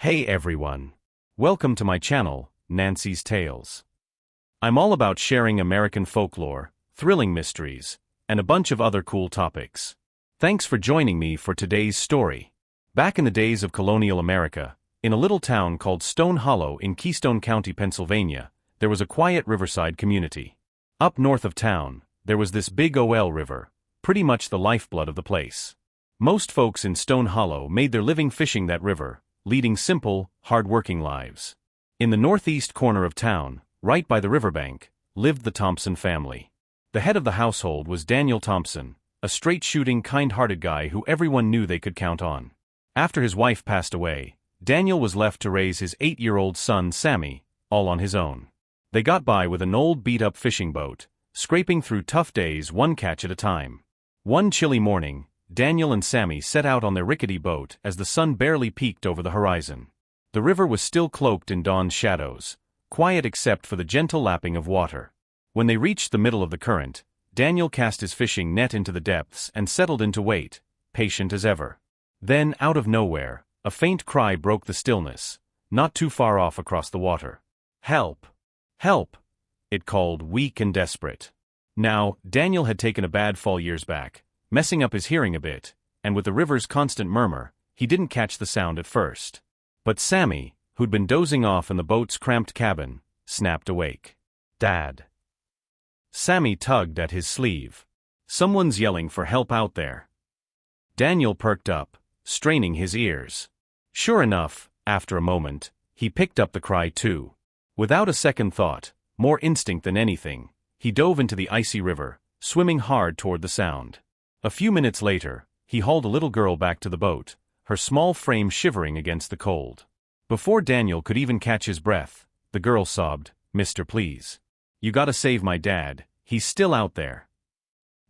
Hey everyone. Welcome to my channel, Nancy's Tales. I'm all about sharing American folklore, thrilling mysteries, and a bunch of other cool topics. Thanks for joining me for today's story. Back in the days of colonial America, in a little town called Stone Hollow in Keystone County, Pennsylvania, there was a quiet riverside community. Up north of town, there was this big river, pretty much the lifeblood of the place. Most folks in Stone Hollow made their living fishing that river, leading simple, hard-working lives. In the northeast corner of town, right by the riverbank, lived the Thompson family. The head of the household was Daniel Thompson, a straight-shooting, kind-hearted guy who everyone knew they could count on. After his wife passed away, Daniel was left to raise his 8-year-old son Sammy, all on his own. They got by with an old beat-up fishing boat, scraping through tough days one catch at a time. One chilly morning, Daniel and Sammy set out on their rickety boat as the sun barely peeked over the horizon. The river was still cloaked in dawn's shadows, quiet except for the gentle lapping of water. When they reached the middle of the current, Daniel cast his fishing net into the depths and settled into wait, patient as ever. Then, out of nowhere, a faint cry broke the stillness, not too far off across the water. "Help! Help!" it called, weak and desperate. Now, Daniel had taken a bad fall years back, messing up his hearing a bit, and with the river's constant murmur, he didn't catch the sound at first. But Sammy, who'd been dozing off in the boat's cramped cabin, snapped awake. "Dad!" Sammy tugged at his sleeve. "Someone's yelling for help out there." Daniel perked up, straining his ears. Sure enough, after a moment, he picked up the cry too. Without a second thought, more instinct than anything, he dove into the icy river, swimming hard toward the sound. A few minutes later, he hauled a little girl back to the boat, her small frame shivering against the cold. Before Daniel could even catch his breath, the girl sobbed, "Mister, please. You gotta save my dad, he's still out there."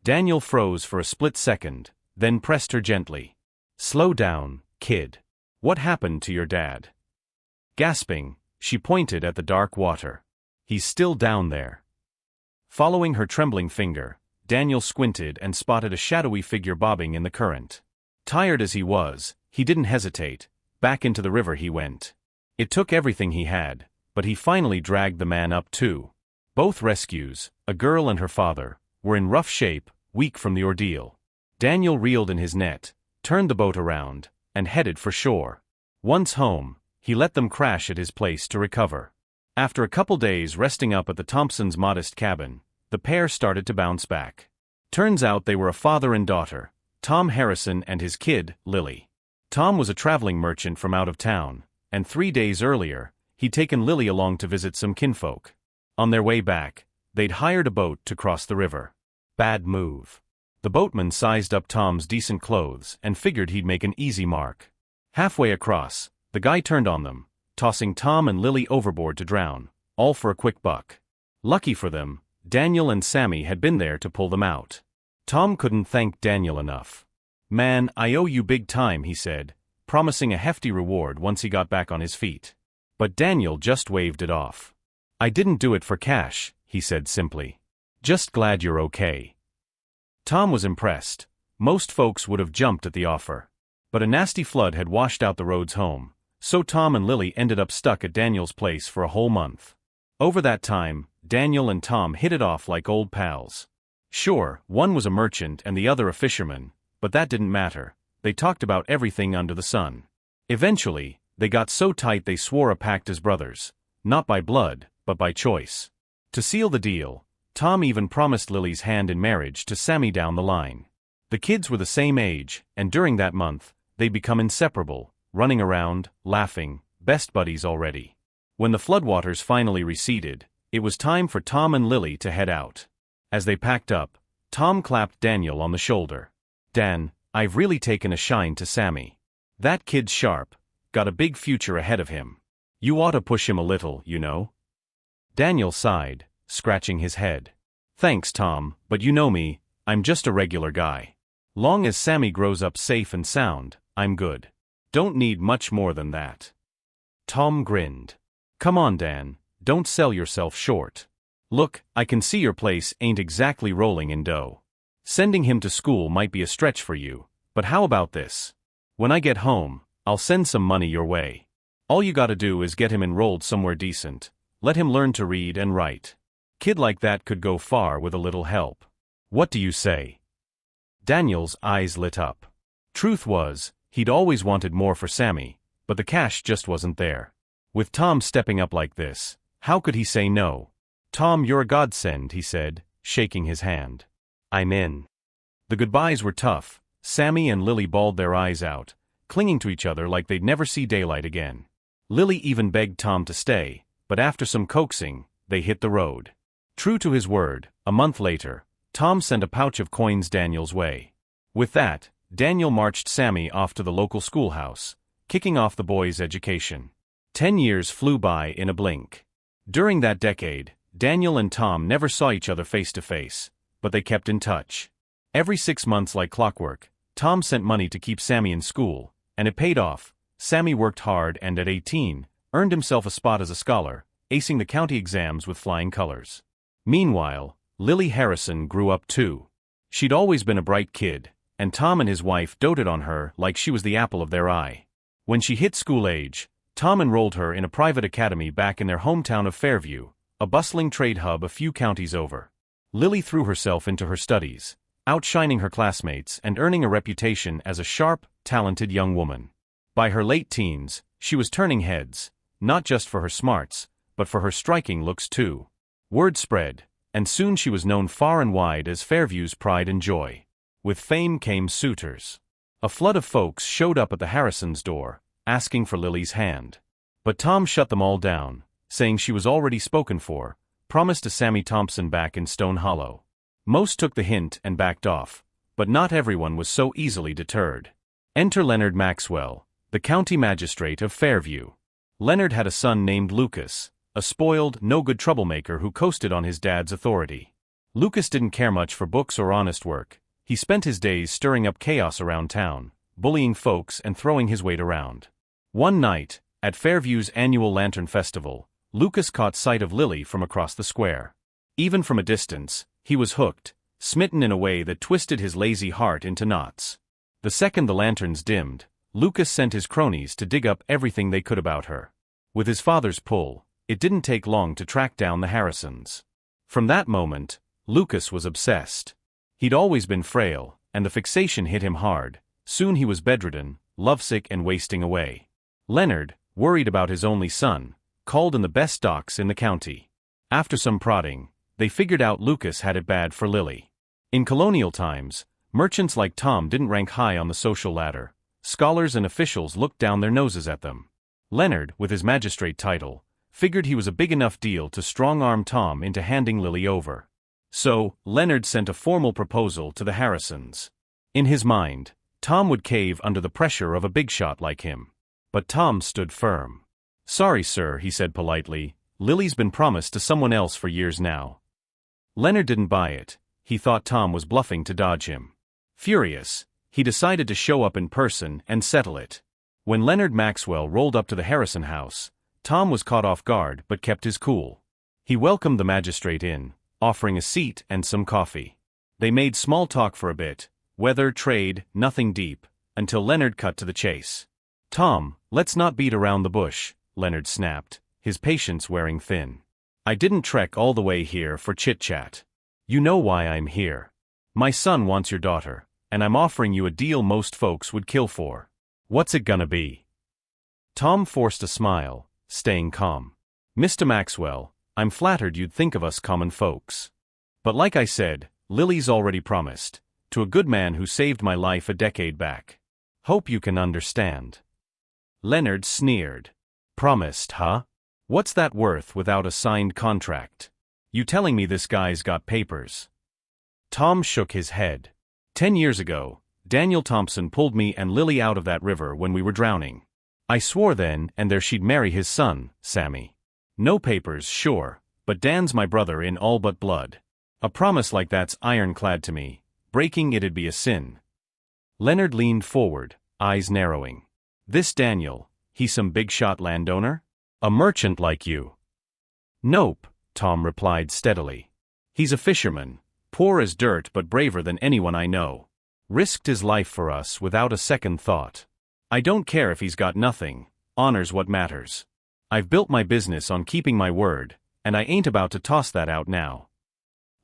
Daniel froze for a split second, then pressed her gently. "Slow down, kid. What happened to your dad?" Gasping, she pointed at the dark water. "He's still down there." Following her trembling finger, Daniel squinted and spotted a shadowy figure bobbing in the current. Tired as he was, he didn't hesitate. Back into the river he went. It took everything he had, but he finally dragged the man up too. Both rescues, a girl and her father, were in rough shape, weak from the ordeal. Daniel reeled in his net, turned the boat around, and headed for shore. Once home, he let them crash at his place to recover. After a couple days resting up at the Thompsons' modest cabin, the pair started to bounce back. Turns out they were a father and daughter, Tom Harrison and his kid, Lily. Tom was a traveling merchant from out of town, and 3 days earlier, he'd taken Lily along to visit some kinfolk. On their way back, they'd hired a boat to cross the river. Bad move. The boatman sized up Tom's decent clothes and figured he'd make an easy mark. Halfway across, the guy turned on them, tossing Tom and Lily overboard to drown, all for a quick buck. Lucky for them, Daniel and Sammy had been there to pull them out. Tom couldn't thank Daniel enough. "Man, I owe you big time," he said, promising a hefty reward once he got back on his feet. But Daniel just waved it off. "I didn't do it for cash," he said simply. "Just glad you're okay." Tom was impressed. Most folks would have jumped at the offer. But a nasty flood had washed out the roads home, so Tom and Lily ended up stuck at Daniel's place for a whole month. Over that time, Daniel and Tom hit it off like old pals. Sure, one was a merchant and the other a fisherman, but that didn't matter. They talked about everything under the sun. Eventually, they got so tight they swore a pact as brothers, not by blood, but by choice. To seal the deal, Tom even promised Lily's hand in marriage to Sammy down the line. The kids were the same age, and during that month, they'd become inseparable, running around, laughing, best buddies already. When the floodwaters finally receded, it was time for Tom and Lily to head out. As they packed up, Tom clapped Daniel on the shoulder. "Dan, I've really taken a shine to Sammy. That kid's sharp, got a big future ahead of him. You ought to push him a little, you know." Daniel sighed, scratching his head. "Thanks, Tom, but you know me, I'm just a regular guy. Long as Sammy grows up safe and sound, I'm good. Don't need much more than that." Tom grinned. "Come on, Dan, don't sell yourself short. Look, I can see your place ain't exactly rolling in dough. Sending him to school might be a stretch for you, but how about this? When I get home, I'll send some money your way. All you gotta do is get him enrolled somewhere decent. Let him learn to read and write. Kid like that could go far with a little help. What do you say?" Daniel's eyes lit up. Truth was, he'd always wanted more for Sammy, but the cash just wasn't there. With Tom stepping up like this, how could he say no? "Tom, you're a godsend," he said, shaking his hand. "I'm in." The goodbyes were tough. Sammy and Lily bawled their eyes out, clinging to each other like they'd never see daylight again. Lily even begged Tom to stay, but after some coaxing, they hit the road. True to his word, a month later, Tom sent a pouch of coins Daniel's way. With that, Daniel marched Sammy off to the local schoolhouse, kicking off the boy's education. 10 years flew by in a blink. During that decade, Daniel and Tom never saw each other face to face, but they kept in touch. Every 6 months like clockwork, Tom sent money to keep Sammy in school, and it paid off. Sammy worked hard and at 18, earned himself a spot as a scholar, acing the county exams with flying colors. Meanwhile, Lily Harrison grew up too. She'd always been a bright kid, and Tom and his wife doted on her like she was the apple of their eye. When she hit school age, Tom enrolled her in a private academy back in their hometown of Fairview, a bustling trade hub a few counties over. Lily threw herself into her studies, outshining her classmates and earning a reputation as a sharp, talented young woman. By her late teens, she was turning heads, not just for her smarts, but for her striking looks too. Word spread, and soon she was known far and wide as Fairview's pride and joy. With fame came suitors. A flood of folks showed up at the Harrisons' door, asking for Lily's hand. But Tom shut them all down, saying she was already spoken for, promised to Sammy Thompson back in Stone Hollow. Most took the hint and backed off, but not everyone was so easily deterred. Enter Leonard Maxwell, the county magistrate of Fairview. Leonard had a son named Lucas, a spoiled, no-good troublemaker who coasted on his dad's authority. Lucas didn't care much for books or honest work. He spent his days stirring up chaos around town, bullying folks and throwing his weight around. One night, at Fairview's annual Lantern Festival, Lucas caught sight of Lily from across the square. Even from a distance, he was hooked, smitten in a way that twisted his lazy heart into knots. The second the lanterns dimmed, Lucas sent his cronies to dig up everything they could about her. With his father's pull, it didn't take long to track down the Harrisons. From that moment, Lucas was obsessed. He'd always been frail, and the fixation hit him hard. Soon he was bedridden, lovesick and wasting away. Leonard, worried about his only son, called in the best docs in the county. After some prodding, they figured out Lucas had it bad for Lily. In colonial times, merchants like Tom didn't rank high on the social ladder. Scholars and officials looked down their noses at them. Leonard, with his magistrate title, figured he was a big enough deal to strong-arm Tom into handing Lily over. So, Leonard sent a formal proposal to the Harrisons. In his mind, Tom would cave under the pressure of a big shot like him. But Tom stood firm. "Sorry, sir," he said politely, "Lily's been promised to someone else for years now." Leonard didn't buy it. He thought Tom was bluffing to dodge him. Furious, he decided to show up in person and settle it. When Leonard Maxwell rolled up to the Harrison house, Tom was caught off guard but kept his cool. He welcomed the magistrate in, offering a seat and some coffee. They made small talk for a bit, weather, trade, nothing deep, until Leonard cut to the chase. "Tom, let's not beat around the bush," Leonard snapped, his patience wearing thin. "I didn't trek all the way here for chit-chat. You know why I'm here. My son wants your daughter, and I'm offering you a deal most folks would kill for. What's it gonna be?" Tom forced a smile, staying calm. "Mr. Maxwell, I'm flattered you'd think of us common folks. But like I said, Lily's already promised, to a good man who saved my life a decade back. Hope you can understand." Leonard sneered. "Promised, huh? What's that worth without a signed contract? You telling me this guy's got papers?" Tom shook his head. 10 years ago, Daniel Thompson pulled me and Lily out of that river when we were drowning. I swore then and there she'd marry his son, Sammy. No papers, sure, but Dan's my brother in all but blood. A promise like that's ironclad to me. Breaking it'd be a sin." Leonard leaned forward, eyes narrowing. "This Daniel, he's some big-shot landowner? A merchant like you?" "Nope," Tom replied steadily. "He's a fisherman, poor as dirt but braver than anyone I know. Risked his life for us without a second thought. I don't care if he's got nothing, Honor's what matters. I've built my business on keeping my word, and I ain't about to toss that out now."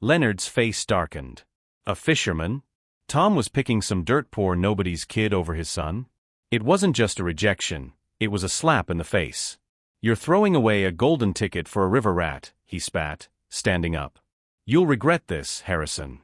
Leonard's face darkened. A fisherman? Tom was picking some dirt poor nobody's kid over his son? It wasn't just a rejection, it was a slap in the face. "You're throwing away a golden ticket for a river rat," he spat, standing up. "You'll regret this, Harrison."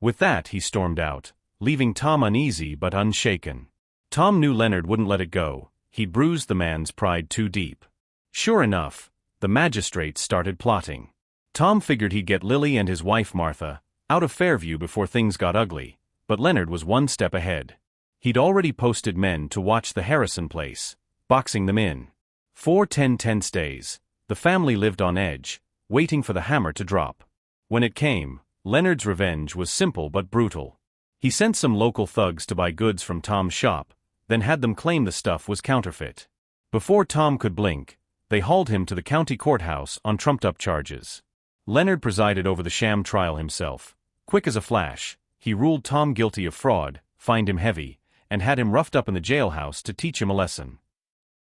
With that he stormed out, leaving Tom uneasy but unshaken. Tom knew Leonard wouldn't let it go. He'd bruised the man's pride too deep. Sure enough, the magistrates started plotting. Tom figured he'd get Lily and his wife Martha out of Fairview before things got ugly, but Leonard was one step ahead. He'd already posted men to watch the Harrison place, boxing them in. 4 tense days, the family lived on edge, waiting for the hammer to drop. When it came, Leonard's revenge was simple but brutal. He sent some local thugs to buy goods from Tom's shop, then had them claim the stuff was counterfeit. Before Tom could blink, they hauled him to the county courthouse on trumped-up charges. Leonard presided over the sham trial himself. Quick as a flash, he ruled Tom guilty of fraud, fined him heavy, and had him roughed up in the jailhouse to teach him a lesson.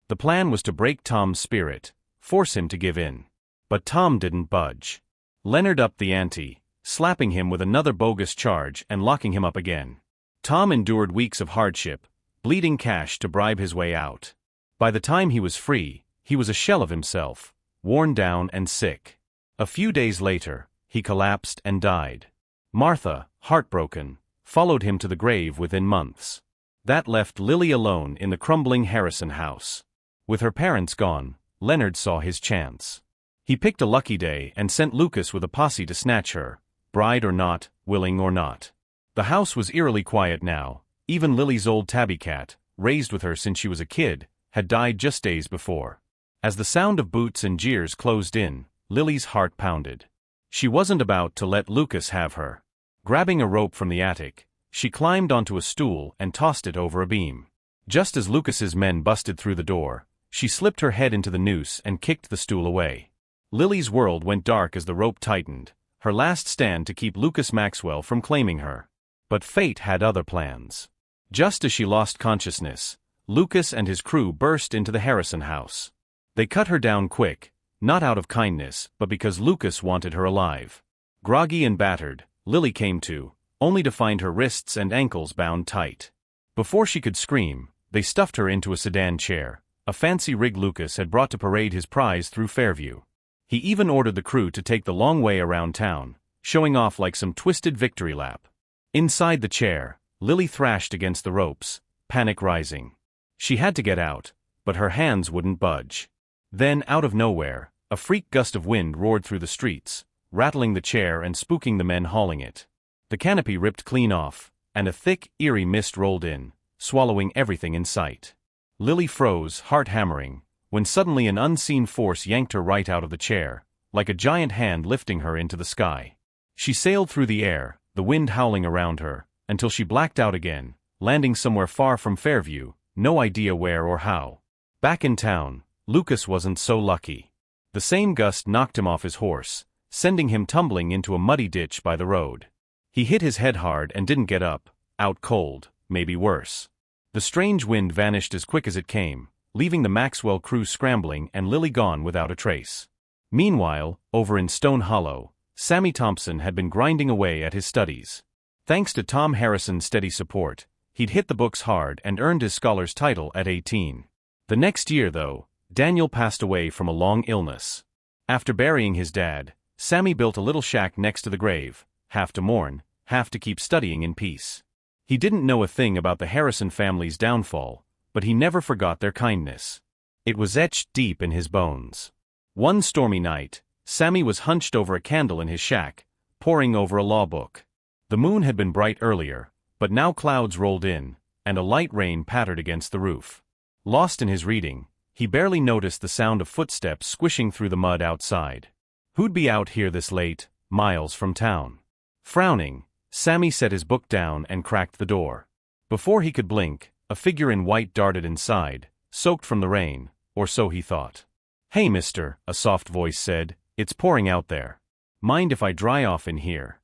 The plan was to break Tom's spirit, force him to give in. But Tom didn't budge. Leonard upped the ante, slapping him with another bogus charge and locking him up again. Tom endured weeks of hardship, bleeding cash to bribe his way out. By the time he was free, he was a shell of himself, worn down and sick. A few days later, he collapsed and died. Martha, heartbroken, followed him to the grave within months. That left Lily alone in the crumbling Harrison house. With her parents gone, Leonard saw his chance. He picked a lucky day and sent Lucas with a posse to snatch her, bride or not, willing or not. The house was eerily quiet now. Even Lily's old tabby cat, raised with her since she was a kid, had died just days before. As the sound of boots and jeers closed in, Lily's heart pounded. She wasn't about to let Lucas have her. Grabbing a rope from the attic, she climbed onto a stool and tossed it over a beam. Just as Lucas's men busted through the door, she slipped her head into the noose and kicked the stool away. Lily's world went dark as the rope tightened, her last stand to keep Lucas Maxwell from claiming her. But fate had other plans. Just as she lost consciousness, Lucas and his crew burst into the Harrison house. They cut her down quick, not out of kindness, but because Lucas wanted her alive. Groggy and battered, Lily came to, only to find her wrists and ankles bound tight. Before she could scream, they stuffed her into a sedan chair, a fancy rig Lucas had brought to parade his prize through Fairview. He even ordered the crew to take the long way around town, showing off like some twisted victory lap. Inside the chair, Lily thrashed against the ropes, panic rising. She had to get out, but her hands wouldn't budge. Then, out of nowhere, a freak gust of wind roared through the streets, rattling the chair and spooking the men hauling it. The canopy ripped clean off, and a thick, eerie mist rolled in, swallowing everything in sight. Lily froze, heart hammering, when suddenly an unseen force yanked her right out of the chair, like a giant hand lifting her into the sky. She sailed through the air, the wind howling around her, until she blacked out again, landing somewhere far from Fairview, no idea where or how. Back in town, Lucas wasn't so lucky. The same gust knocked him off his horse, sending him tumbling into a muddy ditch by the road. He hit his head hard and didn't get up, out cold, maybe worse. The strange wind vanished as quick as it came, leaving the Maxwell crew scrambling and Lily gone without a trace. Meanwhile, over in Stone Hollow, Sammy Thompson had been grinding away at his studies. Thanks to Tom Harrison's steady support, he'd hit the books hard and earned his scholar's title at 18. The next year, though, Daniel passed away from a long illness. After burying his dad, Sammy built a little shack next to the grave, half to mourn, half to keep studying in peace. He didn't know a thing about the Harrison family's downfall, but he never forgot their kindness. It was etched deep in his bones. One stormy night, Sammy was hunched over a candle in his shack, poring over a law book. The moon had been bright earlier, but now clouds rolled in, and a light rain pattered against the roof. Lost in his reading, he barely noticed the sound of footsteps squishing through the mud outside. Who'd be out here this late, miles from town? Frowning, Sammy set his book down and cracked the door. Before he could blink, a figure in white darted inside, soaked from the rain, or so he thought. "Hey mister," a soft voice said, "it's pouring out there. Mind if I dry off in here?"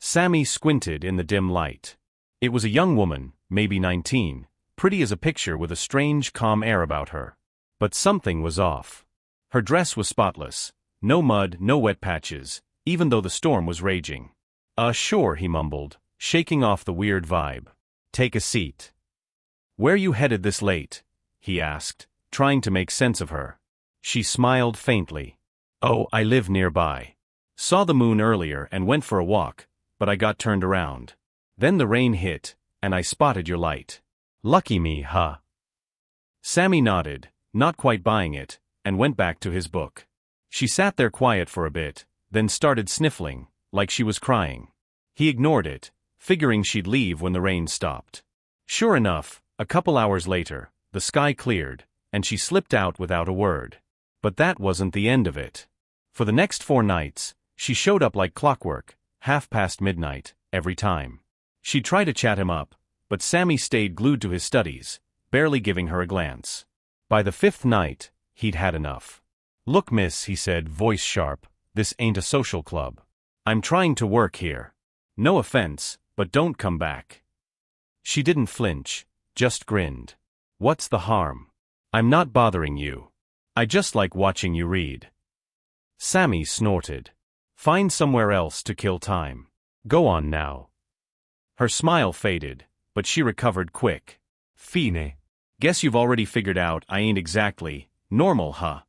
Sammy squinted in the dim light. It was a young woman, maybe 19, pretty as a picture with a strange, calm air about her. But something was off. Her dress was spotless. No mud, no wet patches, even though the storm was raging. Sure, he mumbled, shaking off the weird vibe. Take a seat. Where you headed this late? He asked, trying to make sense of her. She smiled faintly. Oh, I live nearby. Saw the moon earlier and went for a walk, but I got turned around. Then the rain hit, and I spotted your light. Lucky me, huh? Sammy nodded, not quite buying it, and went back to his book. She sat there quiet for a bit, then started sniffling, like she was crying. He ignored it, figuring she'd leave when the rain stopped. Sure enough, a couple hours later, the sky cleared, and she slipped out without a word. But that wasn't the end of it. For the next 4 nights, she showed up like clockwork, midnight, every time. She'd try to chat him up, but Sammy stayed glued to his studies, barely giving her a glance. By the 5th night, he'd had enough. Look, miss, he said, voice sharp, this ain't a social club. I'm trying to work here. No offense, but don't come back. She didn't flinch, just grinned. What's the harm? I'm not bothering you. I just like watching you read. Sammy snorted. Find somewhere else to kill time. Go on now. Her smile faded, but she recovered quick. Fine. Guess you've already figured out I ain't exactly normal, huh?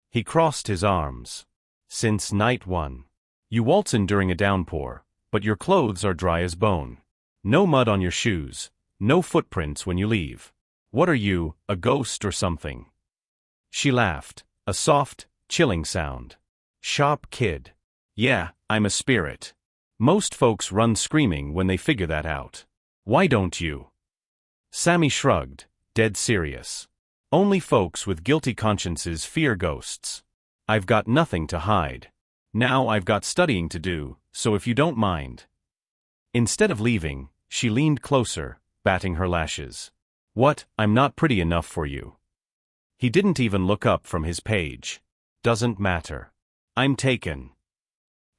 He crossed his arms. Since night 1. You waltz in during a downpour, but your clothes are dry as bone. No mud on your shoes, no footprints when you leave. What are you, a ghost or something? She laughed, a soft, chilling sound. Sharp kid. Yeah, I'm a spirit. Most folks run screaming when they figure that out. Why don't you? Sammy shrugged, dead serious. Only folks with guilty consciences fear ghosts. I've got nothing to hide. Now I've got studying to do, so if you don't mind. Instead of leaving, she leaned closer, batting her lashes. What, I'm not pretty enough for you? He didn't even look up from his page. Doesn't matter. I'm taken.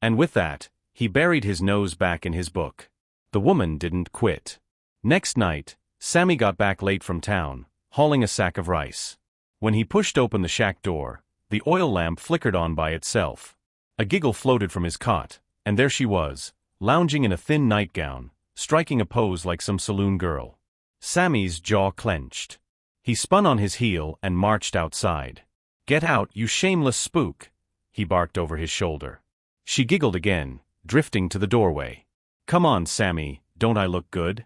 And with that, he buried his nose back in his book. The woman didn't quit. Next night, Sammy got back late from town, hauling a sack of rice. When he pushed open the shack door, the oil lamp flickered on by itself. A giggle floated from his cot, and there she was, lounging in a thin nightgown, striking a pose like some saloon girl. Sammy's jaw clenched. He spun on his heel and marched outside. Get out, you shameless spook, he barked over his shoulder. She giggled again, drifting to the doorway. Come on, Sammy, don't I look good?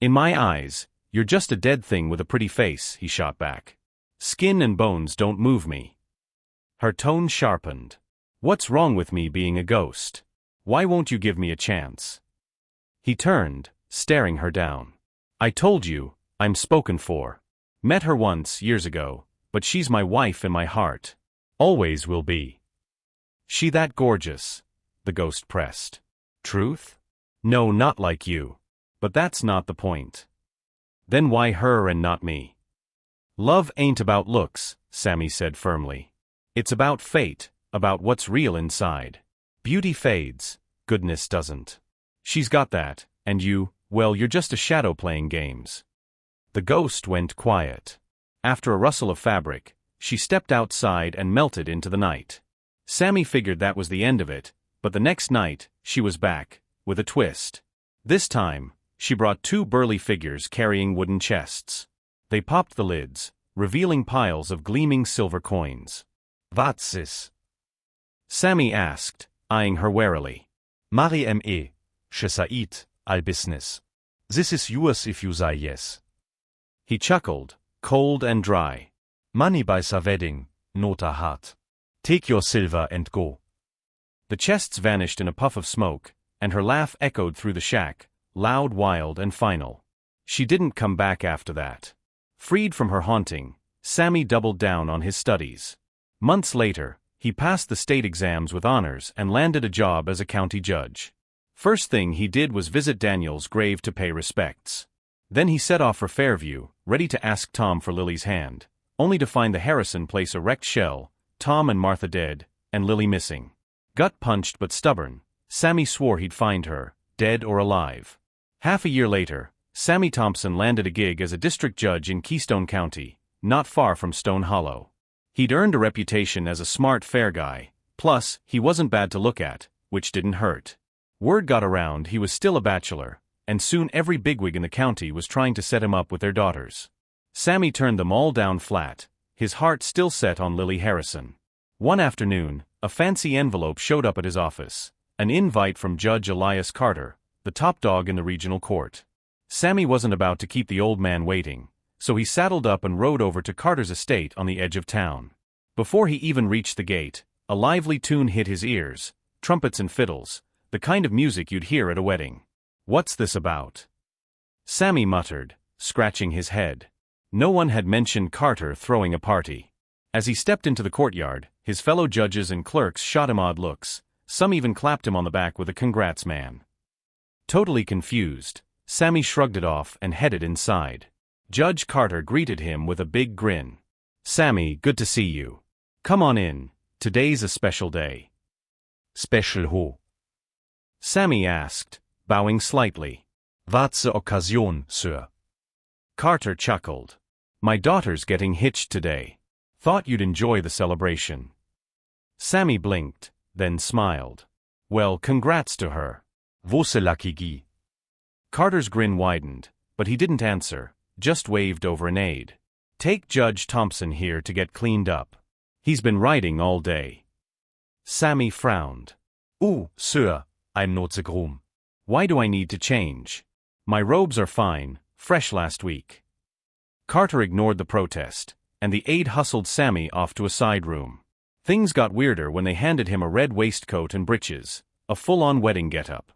In my eyes, you're just a dead thing with a pretty face, he shot back. Skin and bones don't move me. Her tone sharpened. What's wrong with me being a ghost? Why won't you give me a chance? He turned, staring her down. I told you, I'm spoken for. Met her once, years ago, but she's my wife in my heart. Always will be. She that gorgeous? The ghost pressed. Truth? No, not like you. But that's not the point. Then why her and not me? Love ain't about looks, Sammy said firmly. It's about fate, about what's real inside. Beauty fades, goodness doesn't. She's got that, and you, well, you're just a shadow playing games. The ghost went quiet. After a rustle of fabric, she stepped outside and melted into the night. Sammy figured that was the end of it, but the next night, she was back, with a twist. This time, she brought 2 burly figures carrying wooden chests. They popped the lids, revealing piles of gleaming silver coins. What's this? Sammy asked, eyeing her warily. Marie M.E. She said, all business. This is yours if you say yes. He chuckled, cold and dry. Money buys a wedding, not a heart. Take your silver and go. The chests vanished in a puff of smoke, and her laugh echoed through the shack, loud, wild, and final. She didn't come back after that. Freed from her haunting, Sammy doubled down on his studies. Months later, he passed the state exams with honors and landed a job as a county judge. First thing he did was visit Daniel's grave to pay respects. Then he set off for Fairview, ready to ask Tom for Lily's hand, only to find the Harrison place a wrecked shell, Tom and Martha dead, and Lily missing. Gut-punched but stubborn, Sammy swore he'd find her, dead or alive. Half a year later, Sammy Thompson landed a gig as a district judge in Keystone County, not far from Stone Hollow. He'd earned a reputation as a smart, fair guy, plus, he wasn't bad to look at, which didn't hurt. Word got around he was still a bachelor, and soon every bigwig in the county was trying to set him up with their daughters. Sammy turned them all down flat, his heart still set on Lily Harrison. One afternoon, a fancy envelope showed up at his office, an invite from Judge Elias Carter, the top dog in the regional court. Sammy wasn't about to keep the old man waiting, so he saddled up and rode over to Carter's estate on the edge of town. Before he even reached the gate, a lively tune hit his ears, trumpets and fiddles, the kind of music you'd hear at a wedding. "What's this about?" Sammy muttered, scratching his head. No one had mentioned Carter throwing a party. As he stepped into the courtyard, his fellow judges and clerks shot him odd looks, some even clapped him on the back with a "congrats, man." Totally confused, Sammy shrugged it off and headed inside. Judge Carter greeted him with a big grin. "Sammy, good to see you. Come on in, today's a special day." "Special who?" Sammy asked, bowing slightly. "What's the occasion, sir?" Carter chuckled. "My daughter's getting hitched today. Thought you'd enjoy the celebration." Sammy blinked, then smiled. "Well, congrats to her." "Wo's a lucky guy?" Carter's grin widened, but he didn't answer, just waved over an aide. "Take Judge Thompson here to get cleaned up. He's been writing all day." Sammy frowned. Sir, I'm not the groom." "Why do I need to change? My robes are fine, fresh last week." Carter ignored the protest, and the aide hustled Sammy off to a side room. Things got weirder when they handed him a red waistcoat and breeches, a full-on wedding get-up.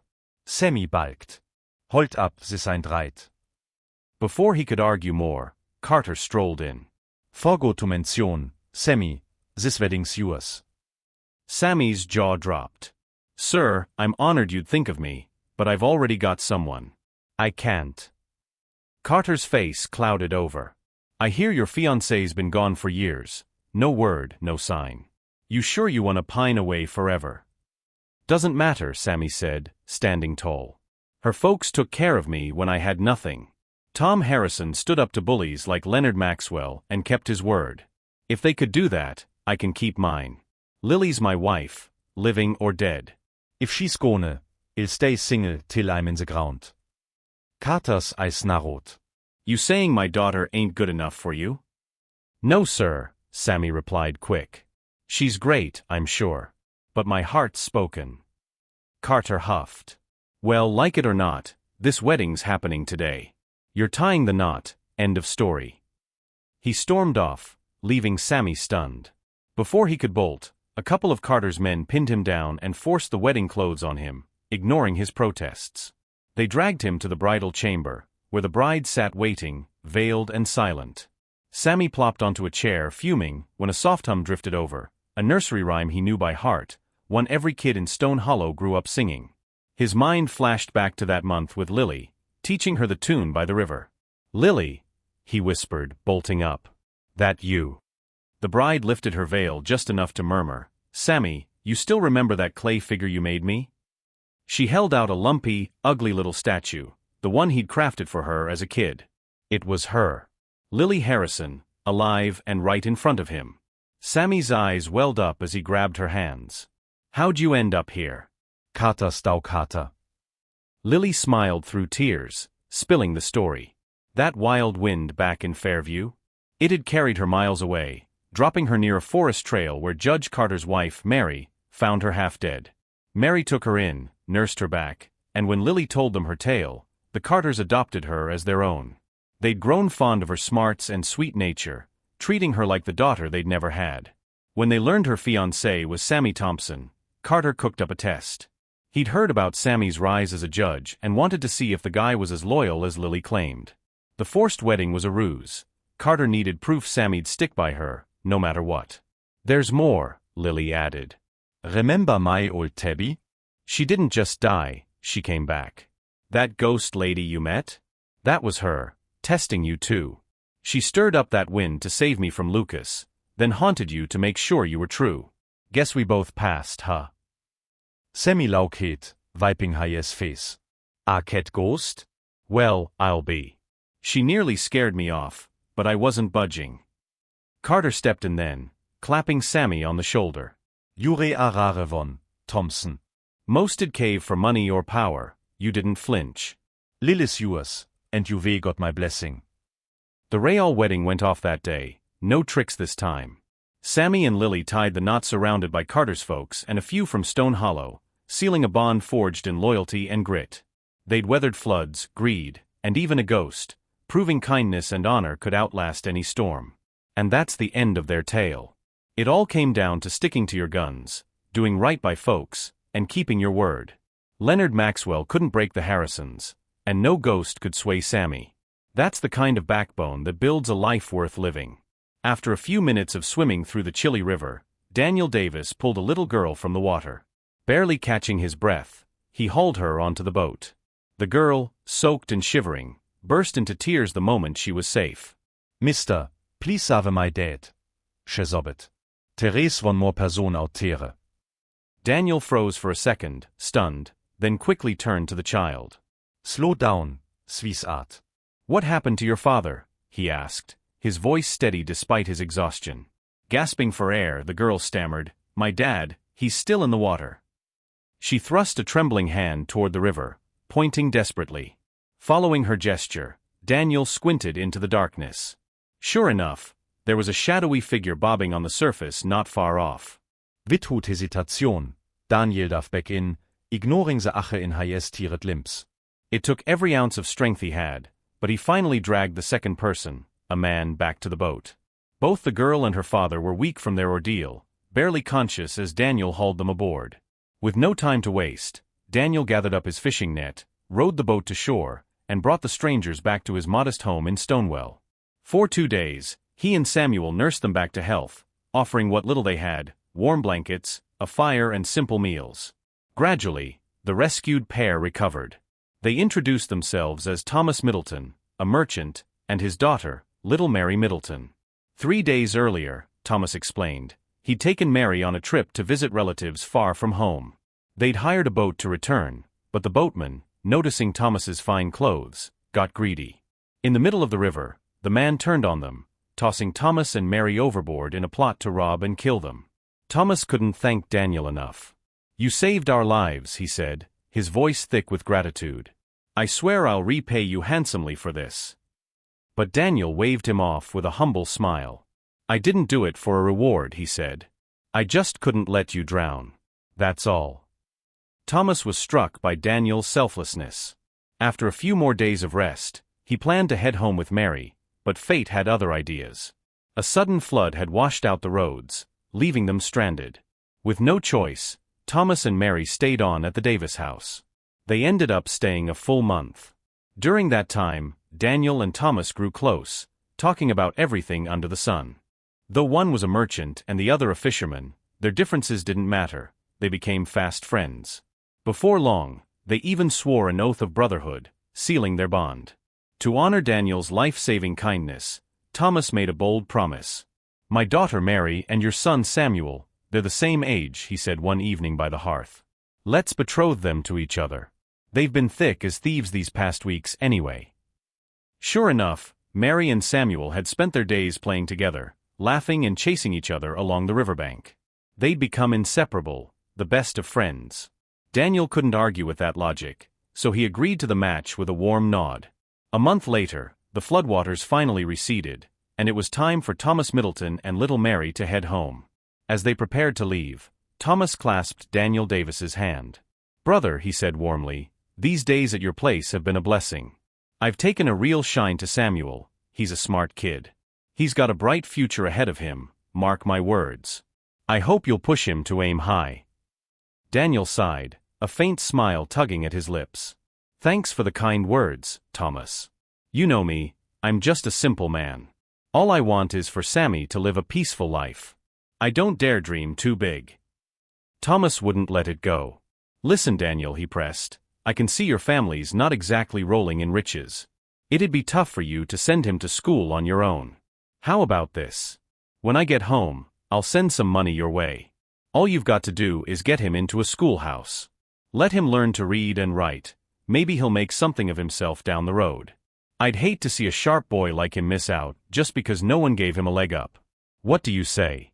Sammy balked. "Hold up, this ain't right." Before he could argue more, Carter strolled in. "Forgo to mention, Sammy, this wedding's yours." Sammy's jaw dropped. "Sir, I'm honored you'd think of me, but I've already got someone. I can't." Carter's face clouded over. "I hear your fiancé's been gone for years. No word, no sign. You sure you want to pine away forever?" "Doesn't matter," Sammy said, standing tall. "Her folks took care of me when I had nothing. Tom Harrison stood up to bullies like Leonard Maxwell and kept his word. If they could do that, I can keep mine. Lily's my wife, living or dead." "If she's gone, I'll stay single till I'm in the ground." Carter's eyes narrowed. "You saying my daughter ain't good enough for you?" "No, sir," Sammy replied quick. "She's great, I'm sure. But my heart's spoken." Carter huffed. "Well, like it or not, this wedding's happening today. You're tying the knot, end of story." He stormed off, leaving Sammy stunned. Before he could bolt, a couple of Carter's men pinned him down and forced the wedding clothes on him, ignoring his protests. They dragged him to the bridal chamber, where the bride sat waiting, veiled and silent. Sammy plopped onto a chair, fuming, when a soft hum drifted over, a nursery rhyme he knew by heart, one every kid in Stone Hollow grew up singing. His mind flashed back to that month with Lily, teaching her the tune by the river. "Lily," he whispered, bolting up. "That you?" The bride lifted her veil just enough to murmur, "Sammy, you still remember that clay figure you made me?" She held out a lumpy, ugly little statue, the one he'd crafted for her as a kid. It was her. Lily Harrison, alive and right in front of him. Sammy's eyes welled up as he grabbed her hands. "How'd you end up here?" "Carter's dog Carter." Lily smiled through tears, spilling the story. That wild wind back in Fairview? It had carried her miles away, dropping her near a forest trail where Judge Carter's wife, Mary, found her half dead. Mary took her in, nursed her back, and when Lily told them her tale, the Carters adopted her as their own. They'd grown fond of her smarts and sweet nature, treating her like the daughter they'd never had. When they learned her fiancé was Sammy Thompson, Carter cooked up a test. He'd heard about Sammy's rise as a judge and wanted to see if the guy was as loyal as Lily claimed. The forced wedding was a ruse. Carter needed proof Sammy'd stick by her, no matter what. "There's more," Lily added. "Remember my old Tabby?" "She didn't just die, she came back. That ghost lady you met? That was her, testing you too. She stirred up that wind to save me from Lucas, then haunted you to make sure you were true. Guess we both passed, huh?" Sammy laughed, wiping his face. "A cat ghost? Well, I'll be. She nearly scared me off, but I wasn't budging. Carter stepped in then, clapping Sammy on the shoulder. Jure arare von, Thompson. Most'd cave for money or power, you didn't flinch. Lilis yours, and you got my blessing. The Real wedding went off that day, no tricks this time. Sammy and Lily tied the knot surrounded by Carter's folks and a few from Stone Hollow, sealing a bond forged in loyalty and grit. They'd weathered floods, greed, and even a ghost, proving kindness and honor could outlast any storm. And that's the end of their tale. It all came down to sticking to your guns, doing right by folks, and keeping your word. Leonard Maxwell couldn't break the Harrisons, and no ghost could sway Sammy. That's the kind of backbone that builds a life worth living. After a few minutes of swimming through the chilly river, Daniel Davis pulled a little girl from the water. Barely catching his breath, he hauled her onto the boat. The girl, soaked and shivering, burst into tears the moment she was safe. Mister, please save my dad. She sobbed. Therese von more person out Tere. Daniel froze for a second, stunned, then quickly turned to the child. Slow down, sweetheart. What happened to your father? He asked, his voice steady despite his exhaustion. Gasping for air, the girl stammered, My dad, he's still in the water. She thrust a trembling hand toward the river, pointing desperately. Following her gesture, Daniel squinted into the darkness. Sure enough, there was a shadowy figure bobbing on the surface not far off. Without hesitation, Daniel darf back in, ignoring the ache in highest tired limbs. It took every ounce of strength he had, but he finally dragged the second person, a man, back to the boat. Both the girl and her father were weak from their ordeal, barely conscious as Daniel hauled them aboard. With no time to waste, Daniel gathered up his fishing net, rowed the boat to shore, and brought the strangers back to his modest home in Stonewell. For 2 days, he and Samuel nursed them back to health, offering what little they had, warm blankets, a fire and simple meals. Gradually, the rescued pair recovered. They introduced themselves as Thomas Middleton, a merchant, and his daughter, little Mary Middleton. 3 days earlier, Thomas explained, he'd taken Mary on a trip to visit relatives far from home. They'd hired a boat to return, but the boatman, noticing Thomas's fine clothes, got greedy. In the middle of the river, the man turned on them, tossing Thomas and Mary overboard in a plot to rob and kill them. Thomas couldn't thank Daniel enough. You saved our lives, he said, his voice thick with gratitude. I swear I'll repay you handsomely for this. But Daniel waved him off with a humble smile. I didn't do it for a reward, he said. I just couldn't let you drown. That's all. Thomas was struck by Daniel's selflessness. After a few more days of rest, he planned to head home with Mary, but fate had other ideas. A sudden flood had washed out the roads, leaving them stranded. With no choice, Thomas and Mary stayed on at the Davis house. They ended up staying a full month. During that time, Daniel and Thomas grew close, talking about everything under the sun. Though one was a merchant and the other a fisherman, their differences didn't matter, they became fast friends. Before long, they even swore an oath of brotherhood, sealing their bond. To honor Daniel's life-saving kindness, Thomas made a bold promise. My daughter Mary and your son Samuel, they're the same age, he said one evening by the hearth. Let's betroth them to each other. They've been thick as thieves these past weeks anyway. Sure enough, Mary and Samuel had spent their days playing together, laughing and chasing each other along the riverbank. They'd become inseparable, the best of friends. Daniel couldn't argue with that logic, so he agreed to the match with a warm nod. A month later, the floodwaters finally receded, and it was time for Thomas Middleton and little Mary to head home. As they prepared to leave, Thomas clasped Daniel Davis's hand. Brother, he said warmly, these days at your place have been a blessing. I've taken a real shine to Samuel, he's a smart kid. He's got a bright future ahead of him, mark my words. I hope you'll push him to aim high. Daniel sighed, a faint smile tugging at his lips. Thanks for the kind words, Thomas. You know me, I'm just a simple man. All I want is for Sammy to live a peaceful life. I don't dare dream too big. Thomas wouldn't let it go. Listen, Daniel, he pressed, I can see your family's not exactly rolling in riches. It'd be tough for you to send him to school on your own. How about this? When I get home, I'll send some money your way. All you've got to do is get him into a schoolhouse. Let him learn to read and write, Maybe he'll make something of himself down the road. I'd hate to see a sharp boy like him miss out just because no one gave him a leg up. What do you say?"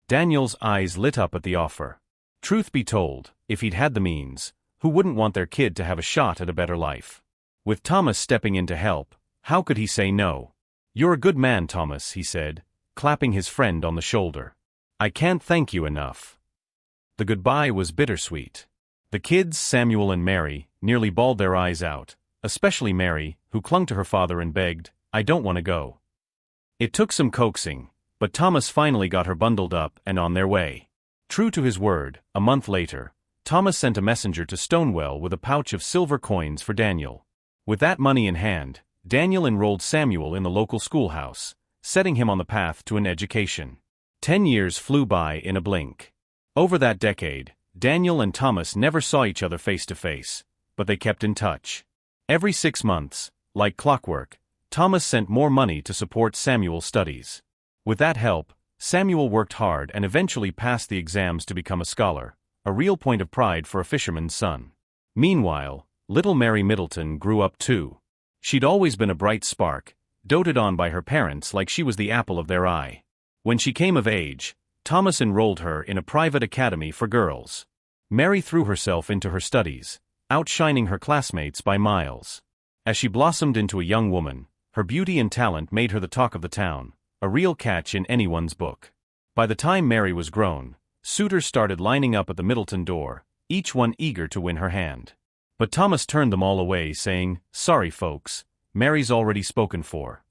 Daniel's eyes lit up at the offer. Truth be told, if he'd had the means, who wouldn't want their kid to have a shot at a better life? With Thomas stepping in to help, how could he say no? "You're a good man, Thomas," he said, clapping his friend on the shoulder. "I can't thank you enough." The goodbye was bittersweet. The kids, Samuel and Mary, nearly bawled their eyes out, especially Mary, who clung to her father and begged, "I don't want to go." It took some coaxing, but Thomas finally got her bundled up and on their way. True to his word, a month later, Thomas sent a messenger to Stonewell with a pouch of silver coins for Daniel. With that money in hand, Daniel enrolled Samuel in the local schoolhouse, setting him on the path to an education. 10 years flew by in a blink. Over that decade, Daniel and Thomas never saw each other face to face, but they kept in touch. Every 6 months, like clockwork, Thomas sent more money to support Samuel's studies. With that help, Samuel worked hard and eventually passed the exams to become a scholar, a real point of pride for a fisherman's son. Meanwhile, little Mary Middleton grew up too. She'd always been a bright spark, doted on by her parents like she was the apple of their eye. When she came of age, Thomas enrolled her in a private academy for girls. Mary threw herself into her studies, outshining her classmates by miles. As she blossomed into a young woman, her beauty and talent made her the talk of the town, a real catch in anyone's book. By the time Mary was grown, suitors started lining up at the Middleton door, each one eager to win her hand. But Thomas turned them all away, saying, "Sorry folks, Mary's already spoken for."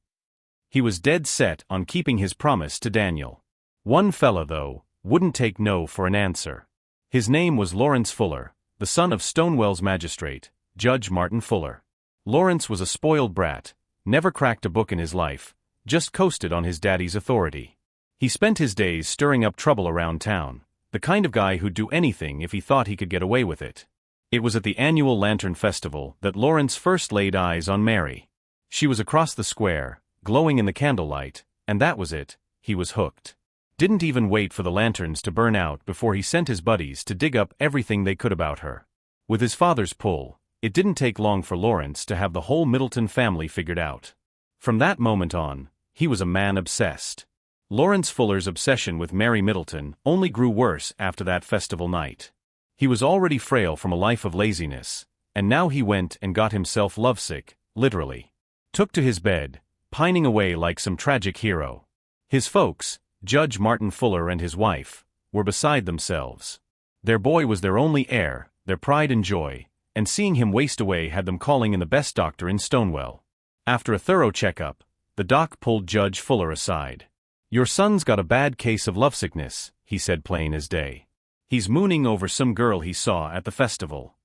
He was dead set on keeping his promise to Daniel. One fella, though, wouldn't take no for an answer. His name was Lawrence Fuller, the son of Stonewell's magistrate, Judge Martin Fuller. Lawrence was a spoiled brat, never cracked a book in his life, just coasted on his daddy's authority. He spent his days stirring up trouble around town, the kind of guy who'd do anything if he thought he could get away with it. It was at the annual Lantern Festival that Lawrence first laid eyes on Mary. She was across the square, glowing in the candlelight, and that was it, he was hooked. Didn't even wait for the lanterns to burn out before he sent his buddies to dig up everything they could about her. With his father's pull, it didn't take long for Lawrence to have the whole Middleton family figured out. From that moment on, he was a man obsessed. Lawrence Fuller's obsession with Mary Middleton only grew worse after that festival night. He was already frail from a life of laziness, and now he went and got himself lovesick, literally. Took to his bed, pining away like some tragic hero. His folks, Judge Martin Fuller and his wife, were beside themselves. Their boy was their only heir, their pride and joy, and seeing him waste away had them calling in the best doctor in Stonewell. After a thorough checkup, the doc pulled Judge Fuller aside. "Your son's got a bad case of lovesickness," he said plain as day. "He's mooning over some girl he saw at the festival."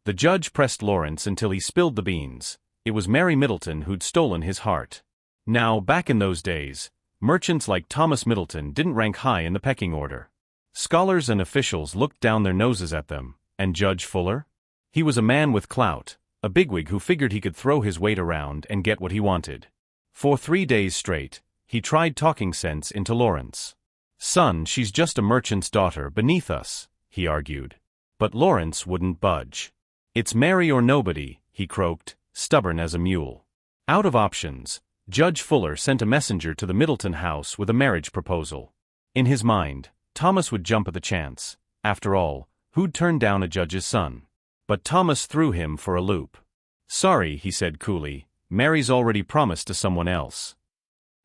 The judge pressed Lawrence until he spilled the beans. It was Mary Middleton who'd stolen his heart. Now, back in those days, merchants like Thomas Middleton didn't rank high in the pecking order. Scholars and officials looked down their noses at them, and Judge Fuller? He was a man with clout, a bigwig who figured he could throw his weight around and get what he wanted. For 3 days straight, he tried talking sense into Lawrence. "Son, she's just a merchant's daughter beneath us," he argued. But Lawrence wouldn't budge. "It's Mary or nobody," he croaked, stubborn as a mule. Out of options, Judge Fuller sent a messenger to the Middleton house with a marriage proposal. In his mind, Thomas would jump at the chance. After all, who'd turn down a judge's son? But Thomas threw him for a loop. "Sorry," he said coolly, "Mary's already promised to someone else."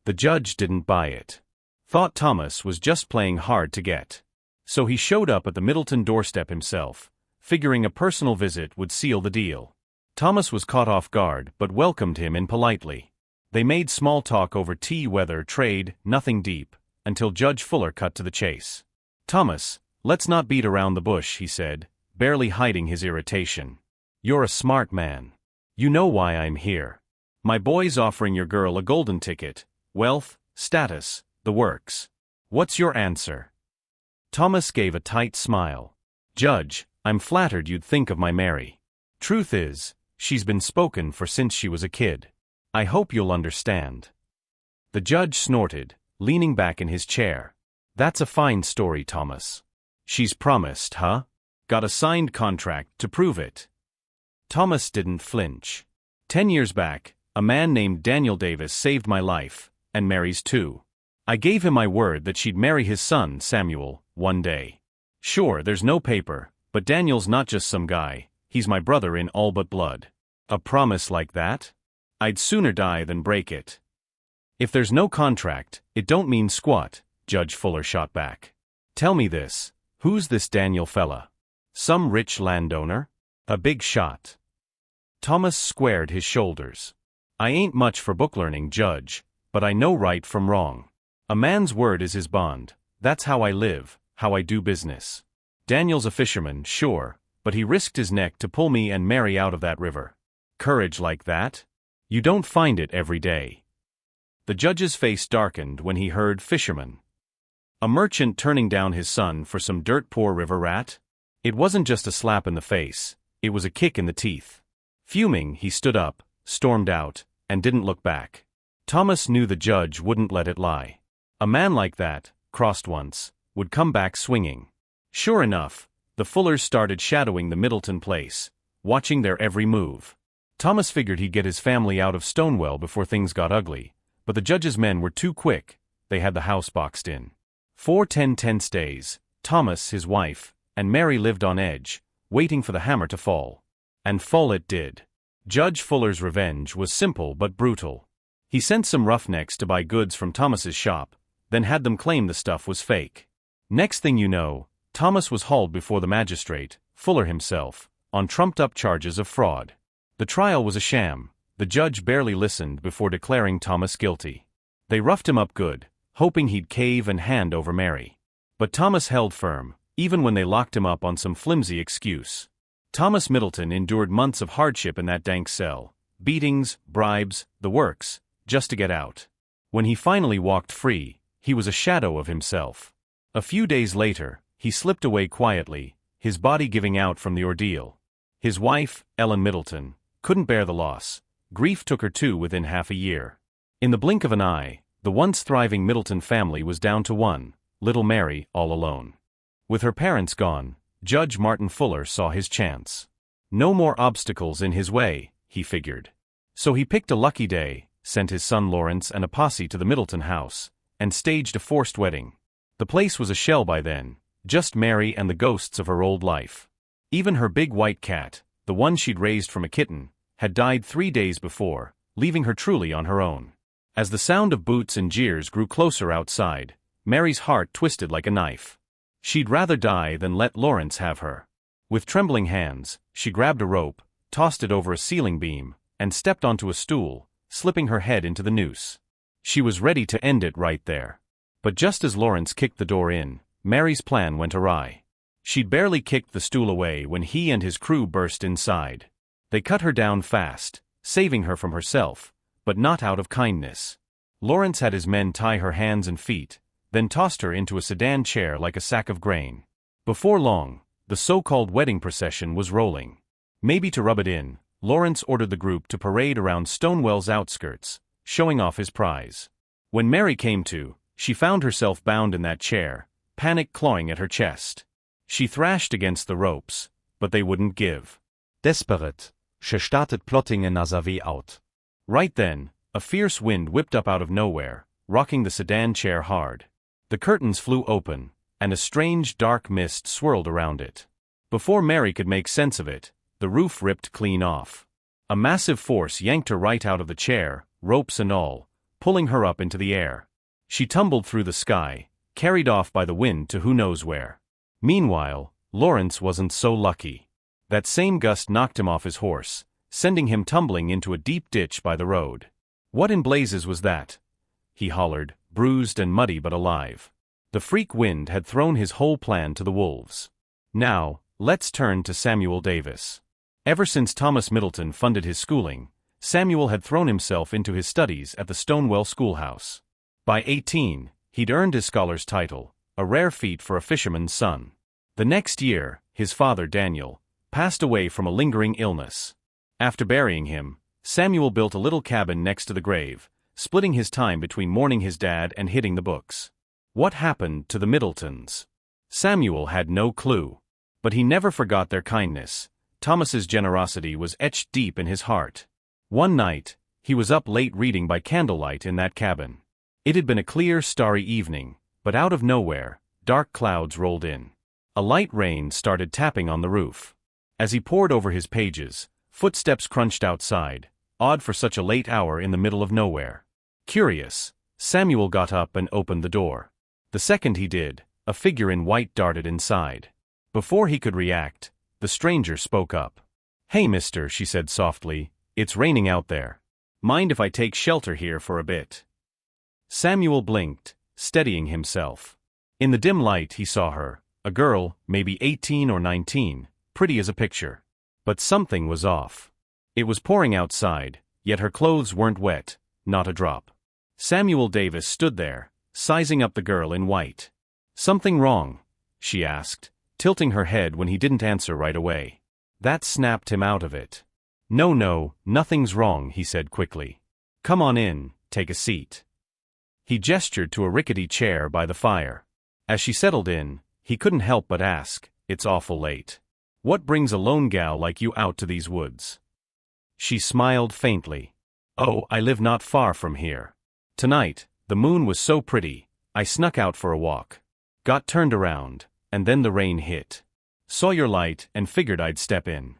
The judge didn't buy it. Thought Thomas was just playing hard to get. So he showed up at the Middleton doorstep himself, figuring a personal visit would seal the deal. Thomas was caught off guard but welcomed him in politely. They made small talk over tea, weather, trade, nothing deep, until Judge Fuller cut to the chase. "Thomas, let's not beat around the bush," he said, barely hiding his irritation. "You're a smart man. You know why I'm here. My boy's offering your girl a golden ticket, wealth, status, the works. What's your answer?" Thomas gave a tight smile. "Judge, I'm flattered you'd think of my Mary. Truth is, she's been spoken for since she was a kid. I hope you'll understand." The judge snorted, leaning back in his chair. "That's a fine story, Thomas. She's promised, huh? Got a signed contract to prove it?" Thomas didn't flinch. 10 years back, a man named Daniel Davis saved my life, and Mary's too. I gave him my word that she'd marry his son, Samuel, one day. Sure, there's no paper, but Daniel's not just some guy, he's my brother in all but blood. A promise like that? I'd sooner die than break it. If there's no contract, it don't mean squat, Judge Fuller shot back. Tell me this, who's this Daniel fella? Some rich landowner? A big shot? Thomas squared his shoulders. I ain't much for book learning, Judge, but I know right from wrong. A man's word is his bond, that's how I live, how I do business. Daniel's a fisherman, sure, but he risked his neck to pull me and Mary out of that river. Courage like that? You don't find it every day. The judge's face darkened when he heard fisherman. A merchant turning down his son for some dirt-poor river rat? It wasn't just a slap in the face, it was a kick in the teeth. Fuming, he stood up, stormed out, and didn't look back. Thomas knew the judge wouldn't let it lie. A man like that, crossed once, would come back swinging. Sure enough, the Fullers started shadowing the Middleton place, watching their every move. Thomas figured he'd get his family out of Stonewell before things got ugly, but the judge's men were too quick, they had the house boxed in. 4 tense days, Thomas, his wife, and Mary lived on edge, waiting for the hammer to fall. And fall it did. Judge Fuller's revenge was simple but brutal. He sent some roughnecks to buy goods from Thomas's shop, then had them claim the stuff was fake. Next thing you know, Thomas was hauled before the magistrate, Fuller himself, on trumped-up charges of fraud. The trial was a sham. The judge barely listened before declaring Thomas guilty. They roughed him up good, hoping he'd cave and hand over Mary. But Thomas held firm, even when they locked him up on some flimsy excuse. Thomas Middleton endured months of hardship in that dank cell, beatings, bribes, the works, just to get out. When he finally walked free, he was a shadow of himself. A few days later, he slipped away quietly, his body giving out from the ordeal. His wife, Ellen Middleton, couldn't bear the loss. Grief took her too within half a year. In the blink of an eye, the once thriving Middleton family was down to one, little Mary, all alone. With her parents gone, Judge Martin Fuller saw his chance. No more obstacles in his way, he figured. So he picked a lucky day, sent his son Lawrence and a posse to the Middleton house, and staged a forced wedding. The place was a shell by then, just Mary and the ghosts of her old life. Even her big white cat, the one she'd raised from a kitten, had died 3 days before, leaving her truly on her own. As the sound of boots and jeers grew closer outside, Mary's heart twisted like a knife. She'd rather die than let Lawrence have her. With trembling hands, she grabbed a rope, tossed it over a ceiling beam, and stepped onto a stool, slipping her head into the noose. She was ready to end it right there. But just as Lawrence kicked the door in, Mary's plan went awry. She'd barely kicked the stool away when he and his crew burst inside. They cut her down fast, saving her from herself, but not out of kindness. Lawrence had his men tie her hands and feet, then tossed her into a sedan chair like a sack of grain. Before long, the so-called wedding procession was rolling. Maybe to rub it in, Lawrence ordered the group to parade around Stonewell's outskirts, showing off his prize. When Mary came to, she found herself bound in that chair, panic clawing at her chest. She thrashed against the ropes, but they wouldn't give. Desperate, she started plotting another way out. Right then, a fierce wind whipped up out of nowhere, rocking the sedan chair hard. The curtains flew open, and a strange dark mist swirled around it. Before Mary could make sense of it, the roof ripped clean off. A massive force yanked her right out of the chair, ropes and all, pulling her up into the air. She tumbled through the sky, carried off by the wind to who knows where. Meanwhile, Lawrence wasn't so lucky. That same gust knocked him off his horse, sending him tumbling into a deep ditch by the road. What in blazes was that? He hollered, bruised and muddy but alive. The freak wind had thrown his whole plan to the wolves. Now, let's turn to Samuel Davis. Ever since Thomas Middleton funded his schooling, Samuel had thrown himself into his studies at the Stonewell schoolhouse. By 18, he'd earned his scholar's title, a rare feat for a fisherman's son. The next year, his father Daniel passed away from a lingering illness. After burying him, Samuel built a little cabin next to the grave, splitting his time between mourning his dad and hitting the books. What happened to the Middletons? Samuel had no clue. But he never forgot their kindness. Thomas's generosity was etched deep in his heart. One night, he was up late reading by candlelight in that cabin. It had been a clear, starry evening, but out of nowhere, dark clouds rolled in. A light rain started tapping on the roof. As he pored over his pages, footsteps crunched outside, odd for such a late hour in the middle of nowhere. Curious, Samuel got up and opened the door. The second he did, a figure in white darted inside. Before he could react, the stranger spoke up. "Hey mister," she said softly, "it's raining out there. Mind if I take shelter here for a bit?" Samuel blinked, steadying himself. In the dim light he saw her, a girl, maybe 18 or 19, pretty as a picture. But something was off. It was pouring outside, yet her clothes weren't wet, not a drop. Samuel Davis stood there, sizing up the girl in white. "Something wrong?" she asked, tilting her head when he didn't answer right away. That snapped him out of it. No, nothing's wrong," he said quickly. "Come on in, take a seat." He gestured to a rickety chair by the fire. As she settled in, he couldn't help but ask, "It's awful late. What brings a lone gal like you out to these woods?" She smiled faintly. "Oh, I live not far from here. Tonight, the moon was so pretty, I snuck out for a walk. Got turned around, and then the rain hit. Saw your light and figured I'd step in."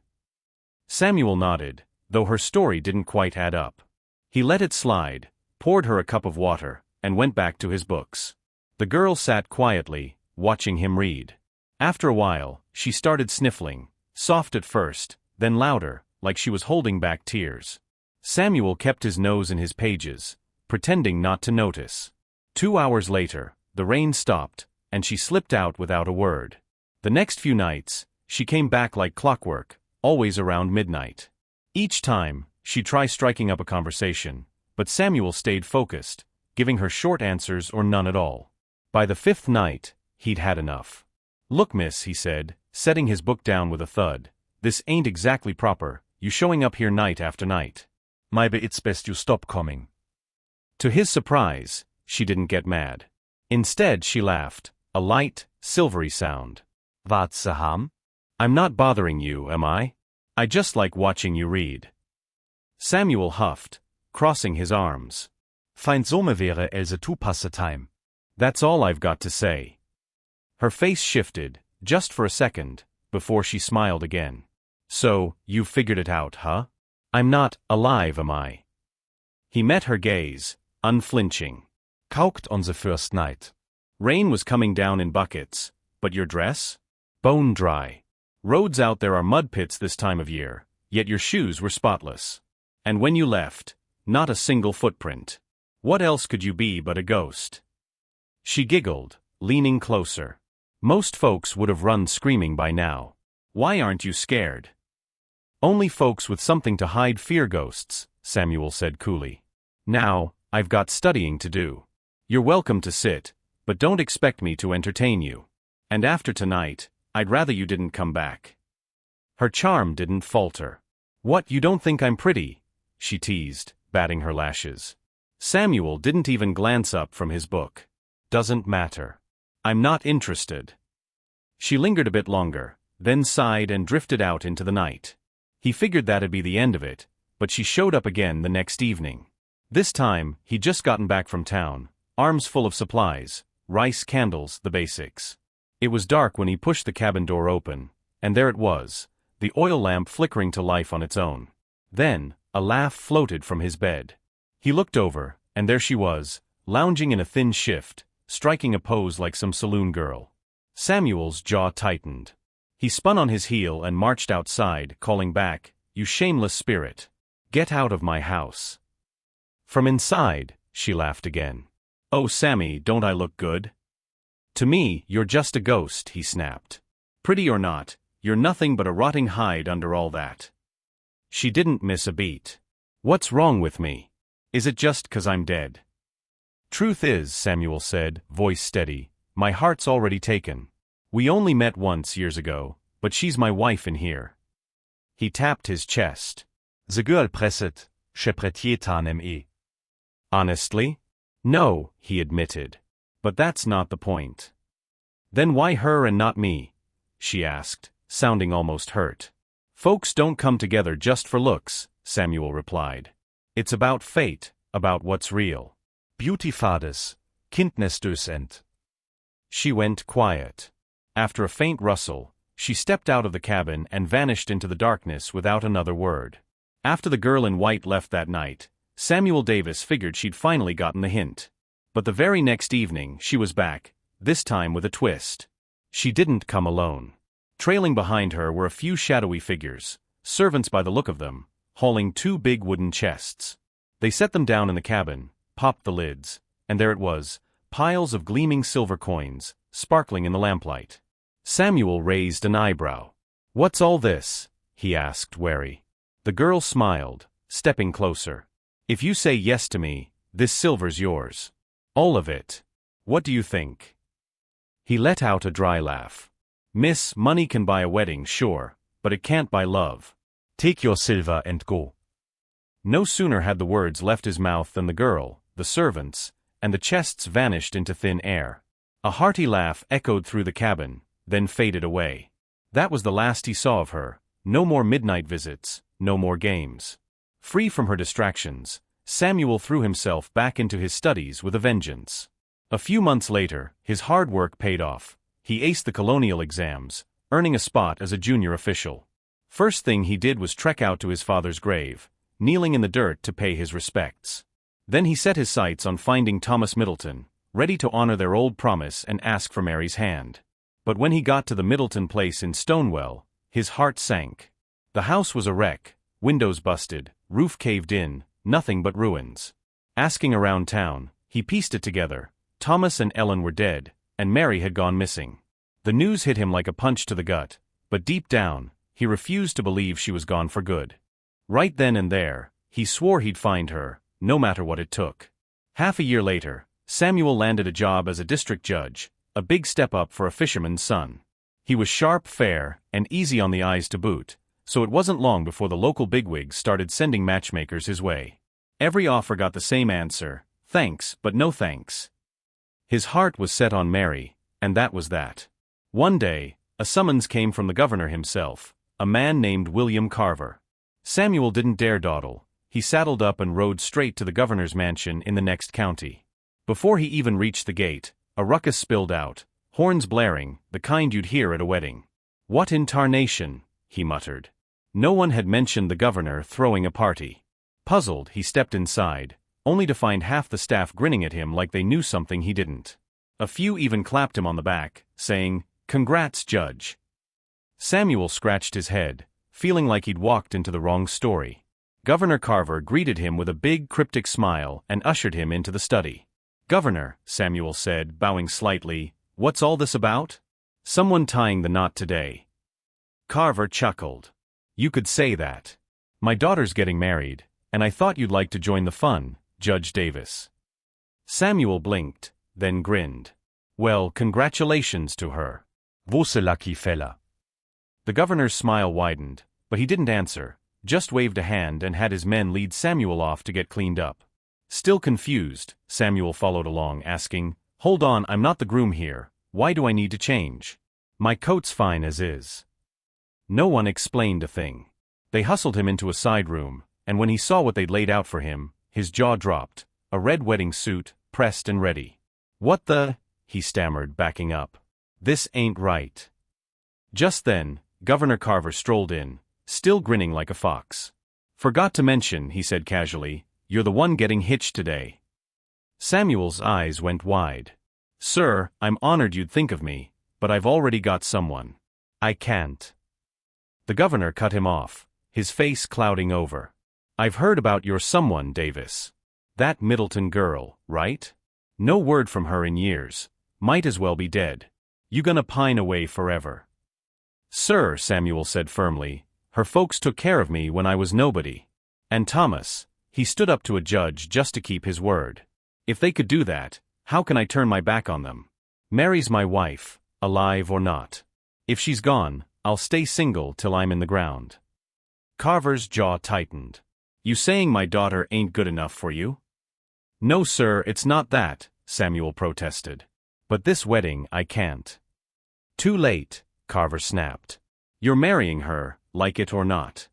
Samuel nodded, though her story didn't quite add up. He let it slide, poured her a cup of water, and went back to his books. The girl sat quietly, watching him read. After a while, she started sniffling, soft at first, then louder, like she was holding back tears. Samuel kept his nose in his pages, pretending not to notice. 2 hours later, the rain stopped, and she slipped out without a word. The next few nights, she came back like clockwork, always around midnight. Each time, she'd try striking up a conversation, but Samuel stayed focused, giving her short answers or none at all. By the 5th night, he'd had enough. "Look, miss," he said, setting his book down with a thud, "this ain't exactly proper, you showing up here night after night. Maybe it's best you stop coming." To his surprise, she didn't get mad. Instead she laughed, a light, silvery sound. "What's the harm? I'm not bothering you, am I? I just like watching you read." Samuel huffed, crossing his arms. Feind Somme wäre also to pass the time. "That's all I've got to say." Her face shifted, just for a second, before she smiled again. "So, you've figured it out, huh? I'm not alive, am I?" He met her gaze, unflinching. Kaukt on the first night. Rain was coming down in buckets, but your dress? Bone dry. Roads out there are mud pits this time of year, yet your shoes were spotless. And when you left, not a single footprint. What else could you be but a ghost? She giggled, leaning closer. "Most folks would have run screaming by now. Why aren't you scared?" "Only folks with something to hide fear ghosts," Samuel said coolly. "Now, I've got studying to do. You're welcome to sit, but don't expect me to entertain you. And after tonight, I'd rather you didn't come back." Her charm didn't falter. "What, you don't think I'm pretty?" she teased, batting her lashes. Samuel didn't even glance up from his book. "Doesn't matter. I'm not interested." She lingered a bit longer, then sighed and drifted out into the night. He figured that'd be the end of it, but she showed up again the next evening. This time, he'd just gotten back from town, arms full of supplies, rice, candles, the basics. It was dark when he pushed the cabin door open, and there it was, the oil lamp flickering to life on its own. Then, a laugh floated from his bed. He looked over, and there she was, lounging in a thin shift, striking a pose like some saloon girl. Samuel's jaw tightened. He spun on his heel and marched outside, calling back, "You shameless spirit. Get out of my house." From inside, she laughed again. "Oh, Sammy, don't I look good?" "To me, you're just a ghost," he snapped. "Pretty or not, you're nothing but a rotting hide under all that." She didn't miss a beat. "What's wrong with me? Is it just 'cause I'm dead?" "Truth is," Samuel said, voice steady, "my heart's already taken. We only met once years ago, but she's my wife in here." He tapped his chest. The girl presset, che pretier tanem e. "Honestly? No," he admitted. "But that's not the point." "Then why her and not me?" she asked, sounding almost hurt. Folks don't come together just for looks, Samuel replied. It's about fate, about what's real. Beautifades, kindnesdösent. She went quiet. After a faint rustle, she stepped out of the cabin and vanished into the darkness without another word. After the girl in white left that night, Samuel Davis figured she'd finally gotten the hint. But the very next evening she was back, this time with a twist. She didn't come alone. Trailing behind her were a few shadowy figures, servants by the look of them, hauling 2 big wooden chests. They set them down in the cabin, popped the lids, and there it was, piles of gleaming silver coins, sparkling in the lamplight. Samuel raised an eyebrow. "What's all this?" he asked, wary. The girl smiled, stepping closer. "If you say yes to me, this silver's yours. All of it. What do you think?" He let out a dry laugh. "Miss, money can buy a wedding, sure, but it can't buy love. Take your silver and go." No sooner had the words left his mouth than the girl, the servants, and the chests vanished into thin air. A hearty laugh echoed through the cabin, then faded away. That was the last he saw of her. No more midnight visits, no more games. Free from her distractions, Samuel threw himself back into his studies with a vengeance. A few months later, his hard work paid off. He aced the colonial exams, earning a spot as a junior official. First thing he did was trek out to his father's grave, kneeling in the dirt to pay his respects. Then he set his sights on finding Thomas Middleton, ready to honor their old promise and ask for Mary's hand. But when he got to the Middleton place in Stonewell, his heart sank. The house was a wreck, windows busted, roof caved in, nothing but ruins. Asking around town, he pieced it together. Thomas and Ellen were dead, and Mary had gone missing. The news hit him like a punch to the gut, but deep down, he refused to believe she was gone for good. Right then and there, he swore he'd find her, no matter what it took. Half a year later, Samuel landed a job as a district judge, a big step up for a fisherman's son. He was sharp, fair, and easy on the eyes to boot, so it wasn't long before the local bigwigs started sending matchmakers his way. Every offer got the same answer: thanks, but no thanks. His heart was set on Mary, and that was that. One day, a summons came from the governor himself, a man named William Carver. Samuel didn't dare dawdle. He saddled up and rode straight to the governor's mansion in the next county. Before he even reached the gate, a ruckus spilled out, horns blaring, the kind you'd hear at a wedding. "What in tarnation?" he muttered. No one had mentioned the governor throwing a party. Puzzled, he stepped inside, only to find half the staff grinning at him like they knew something he didn't. A few even clapped him on the back, saying, "Congrats, Judge." Samuel scratched his head, feeling like he'd walked into the wrong story. Governor Carver greeted him with a big cryptic smile and ushered him into the study. "Governor," Samuel said, bowing slightly, "what's all this about?" "Someone tying the knot today." Carver chuckled. "You could say that. My daughter's getting married, and I thought you'd like to join the fun, Judge Davis." Samuel blinked, then grinned. "Well, congratulations to her." "Wos a lucky fella." The governor's smile widened, but he didn't answer, just waved a hand and had his men lead Samuel off to get cleaned up. Still confused, Samuel followed along, asking, "Hold on, I'm not the groom here. Why do I need to change? My coat's fine as is." No one explained a thing. They hustled him into a side room, and when he saw what they'd laid out for him, his jaw dropped. A red wedding suit, pressed and ready. "What the?" he stammered, backing up. "This ain't right." Just then, Governor Carver strolled in, still grinning like a fox. "Forgot to mention," he said casually, "you're the one getting hitched today." Samuel's eyes went wide. "Sir, I'm honored you'd think of me, but I've already got someone." "I can't." The governor cut him off, his face clouding over. "I've heard about your someone, Davis. That Middleton girl, right? No word from her in years. Might as well be dead. You gonna pine away forever?" "Sir," Samuel said firmly, "her folks took care of me when I was nobody. And Thomas," he stood up to a judge just to keep his word. "If they could do that, how can I turn my back on them? Mary's my wife, alive or not. If she's gone, I'll stay single till I'm in the ground." Carver's jaw tightened. "You saying my daughter ain't good enough for you?" "No, sir, it's not that," Samuel protested. "But this wedding I can't." "Too late," Carver snapped. "You're marrying her, like it or not.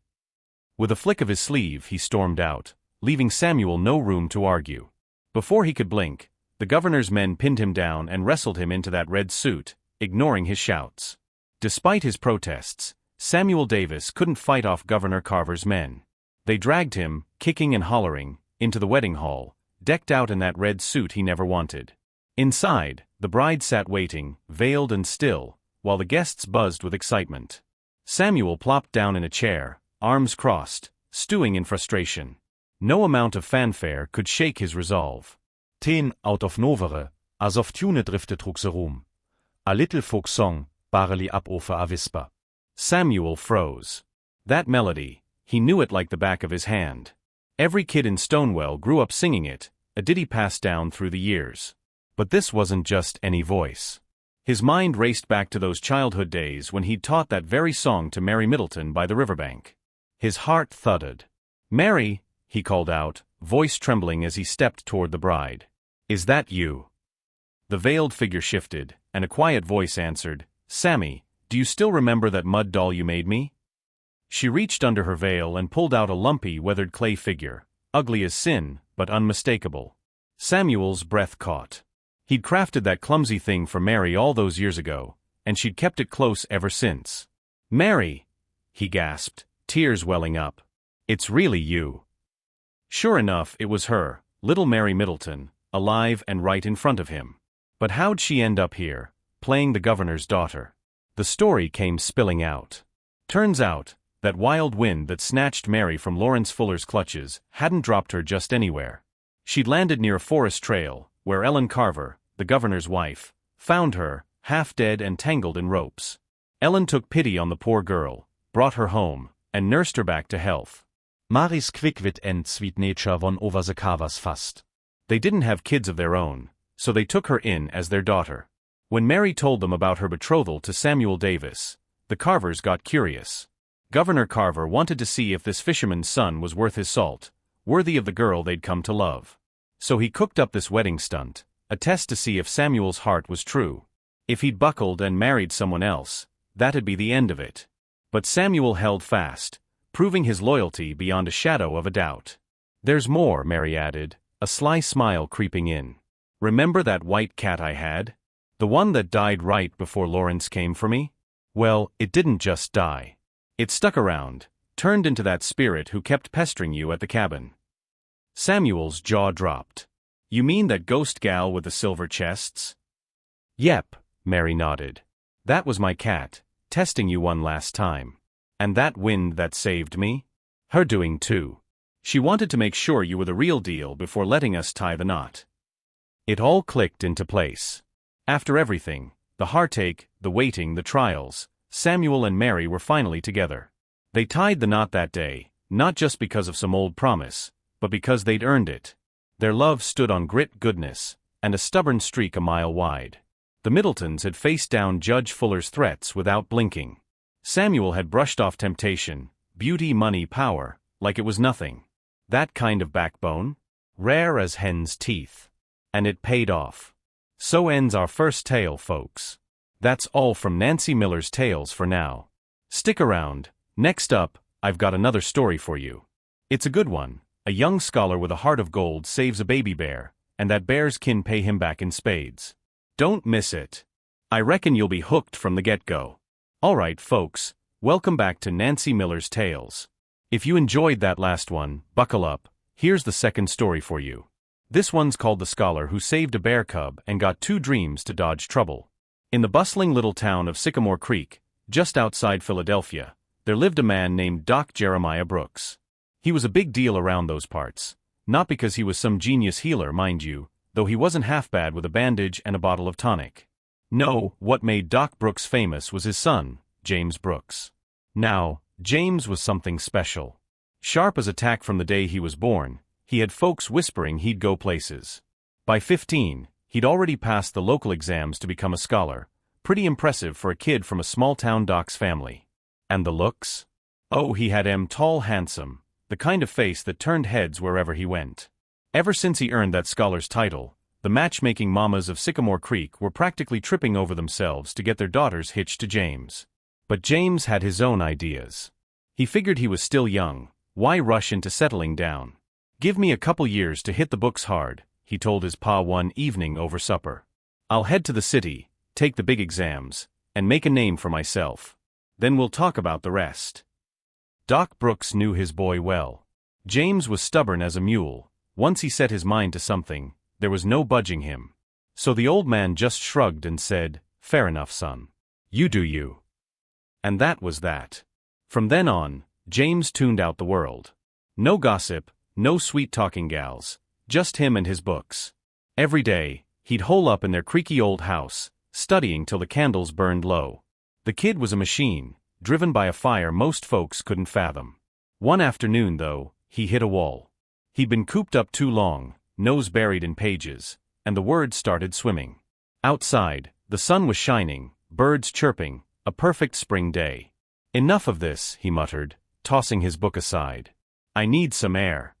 With a flick of his sleeve, he stormed out, leaving Samuel no room to argue. Before he could blink, the governor's men pinned him down and wrestled him into that red suit, ignoring his shouts. Despite his protests, Samuel Davis couldn't fight off Governor Carver's men. They dragged him, kicking and hollering, into the wedding hall, decked out in that red suit he never wanted. Inside, the bride sat waiting, veiled and still, while the guests buzzed with excitement. Samuel plopped down in a chair, arms crossed, stewing in frustration. No amount of fanfare could shake his resolve. Ten out of novere, as of tune drifted trug se rum. A little folk song, barely up over a whisper. Samuel froze. That melody, he knew it like the back of his hand. Every kid in Stonewell grew up singing it, a ditty passed down through the years. But this wasn't just any voice. His mind raced back to those childhood days when he'd taught that very song to Mary Middleton by the riverbank. His heart thudded. "Mary," he called out, voice trembling as he stepped toward the bride. "Is that you?" The veiled figure shifted, and a quiet voice answered, "Sammy, do you still remember that mud doll you made me?" She reached under her veil and pulled out a lumpy, weathered clay figure, ugly as sin, but unmistakable. Samuel's breath caught. He'd crafted that clumsy thing for Mary all those years ago, and she'd kept it close ever since. "Mary!" he gasped, tears welling up. "It's really you." Sure enough, it was her, little Mary Middleton, alive and right in front of him. But how'd she end up here, playing the governor's daughter? The story came spilling out. Turns out, that wild wind that snatched Mary from Lawrence Fuller's clutches hadn't dropped her just anywhere. She'd landed near a forest trail, where Ellen Carver, the governor's wife, found her, half dead and tangled in ropes. Ellen took pity on the poor girl, brought her home, and nursed her back to health. Maris quickvit en sweet nature von over the carvers fast. They didn't have kids of their own, so they took her in as their daughter. When Mary told them about her betrothal to Samuel Davis, the Carvers got curious. Governor Carver wanted to see if this fisherman's son was worth his salt, worthy of the girl they'd come to love. So he cooked up this wedding stunt, a test to see if Samuel's heart was true. If he'd buckled and married someone else, that'd be the end of it. But Samuel held fast, proving his loyalty beyond a shadow of a doubt. "There's more," Mary added, a sly smile creeping in. "Remember that white cat I had? The one that died right before Lawrence came for me? Well, it didn't just die. It stuck around, turned into that spirit who kept pestering you at the cabin." Samuel's jaw dropped. "You mean that ghost gal with the silver chests?" "Yep," Mary nodded. "That was my cat, testing you one last time. And that wind that saved me? Her doing too. She wanted to make sure you were the real deal before letting us tie the knot." It all clicked into place. After everything, the heartache, the waiting, the trials, Samuel and Mary were finally together. They tied the knot that day, not just because of some old promise, but because they'd earned it. Their love stood on grit, goodness, and a stubborn streak a mile wide. The Middletons had faced down Judge Fuller's threats without blinking. Samuel had brushed off temptation, beauty, money, power, like it was nothing. That kind of backbone? Rare as hen's teeth. And it paid off. So ends our first tale, folks. That's all from Nancy Miller's Tales for now. Stick around. Next up, I've got another story for you. It's a good one. A young scholar with a heart of gold saves a baby bear, and that bear's kin pay him back in spades. Don't miss it. I reckon you'll be hooked from the get-go. Alright, folks, welcome back to Nancy Miller's Tales. If you enjoyed that last one, buckle up. Here's the second story for you. This one's called The Scholar Who Saved a Bear Cub and Got Two Dreams to Dodge Trouble. In the bustling little town of Sycamore Creek, just outside Philadelphia, there lived a man named Doc Jeremiah Brooks. He was a big deal around those parts, not because he was some genius healer, mind you, though he wasn't half bad with a bandage and a bottle of tonic. No, what made Doc Brooks famous was his son, James Brooks. Now, James was something special. Sharp as a tack from the day he was born, he had folks whispering he'd go places. By 15, he'd already passed the local exams to become a scholar, pretty impressive for a kid from a small-town doc's family. And the looks? Oh, he had tall, handsome, the kind of face that turned heads wherever he went. Ever since he earned that scholar's title, the matchmaking mamas of Sycamore Creek were practically tripping over themselves to get their daughters hitched to James. But James had his own ideas. He figured he was still young, why rush into settling down? Give me a couple years to hit the books hard, he told his pa one evening over supper. I'll head to the city, take the big exams, and make a name for myself. Then we'll talk about the rest. Doc Brooks knew his boy well. James was stubborn as a mule. Once he set his mind to something, there was no budging him. So the old man just shrugged and said, "Fair enough, son. You do you." And that was that. From then on, James tuned out the world. No gossip, no sweet-talking gals, just him and his books. Every day, he'd hole up in their creaky old house, studying till the candles burned low. The kid was a machine, driven by a fire most folks couldn't fathom. One afternoon, though, he hit a wall. He'd been cooped up too long, nose buried in pages, and the words started swimming. Outside, the sun was shining, birds chirping, a perfect spring day. "Enough of this," he muttered, tossing his book aside. "I need some air."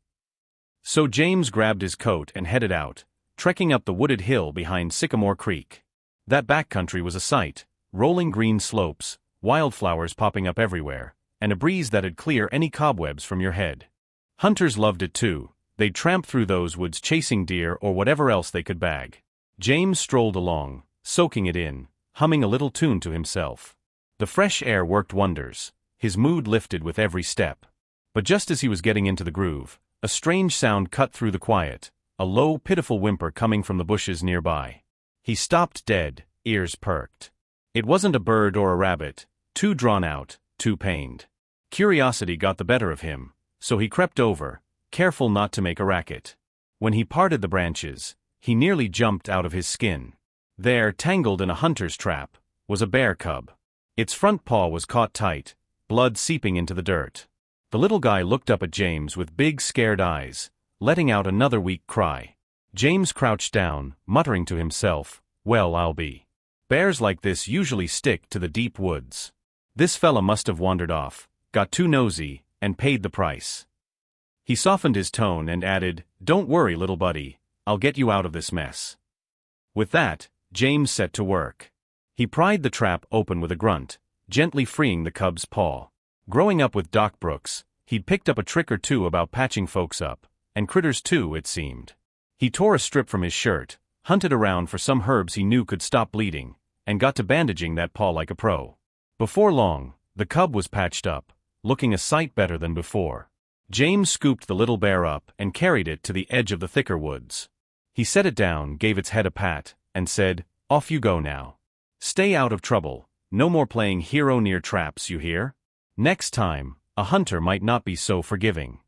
So James grabbed his coat and headed out, trekking up the wooded hill behind Sycamore Creek. That backcountry was a sight, rolling green slopes, wildflowers popping up everywhere, and a breeze that'd clear any cobwebs from your head. Hunters loved it too. They'd tramp through those woods chasing deer or whatever else they could bag. James strolled along, soaking it in, humming a little tune to himself. The fresh air worked wonders. His mood lifted with every step. But just as he was getting into the groove, a strange sound cut through the quiet, a low, pitiful whimper coming from the bushes nearby. He stopped dead, ears perked. It wasn't a bird or a rabbit, too drawn out, too pained. Curiosity got the better of him, so he crept over, careful not to make a racket. When he parted the branches, he nearly jumped out of his skin. There, tangled in a hunter's trap, was a bear cub. Its front paw was caught tight, blood seeping into the dirt. The little guy looked up at James with big, scared eyes, letting out another weak cry. James crouched down, muttering to himself, "Well, I'll be. Bears like this usually stick to the deep woods. This fella must have wandered off, got too nosy, and paid the price." He softened his tone and added, "Don't worry, little buddy, I'll get you out of this mess." With that, James set to work. He pried the trap open with a grunt, gently freeing the cub's paw. Growing up with Doc Brooks, he'd picked up a trick or two about patching folks up, and critters too, it seemed. He tore a strip from his shirt, hunted around for some herbs he knew could stop bleeding, and got to bandaging that paw like a pro. Before long, the cub was patched up, looking a sight better than before. James scooped the little bear up and carried it to the edge of the thicker woods. He set it down, gave its head a pat, and said, "Off you go now. Stay out of trouble, no more playing hero near traps, you hear? Next time, a hunter might not be so forgiving."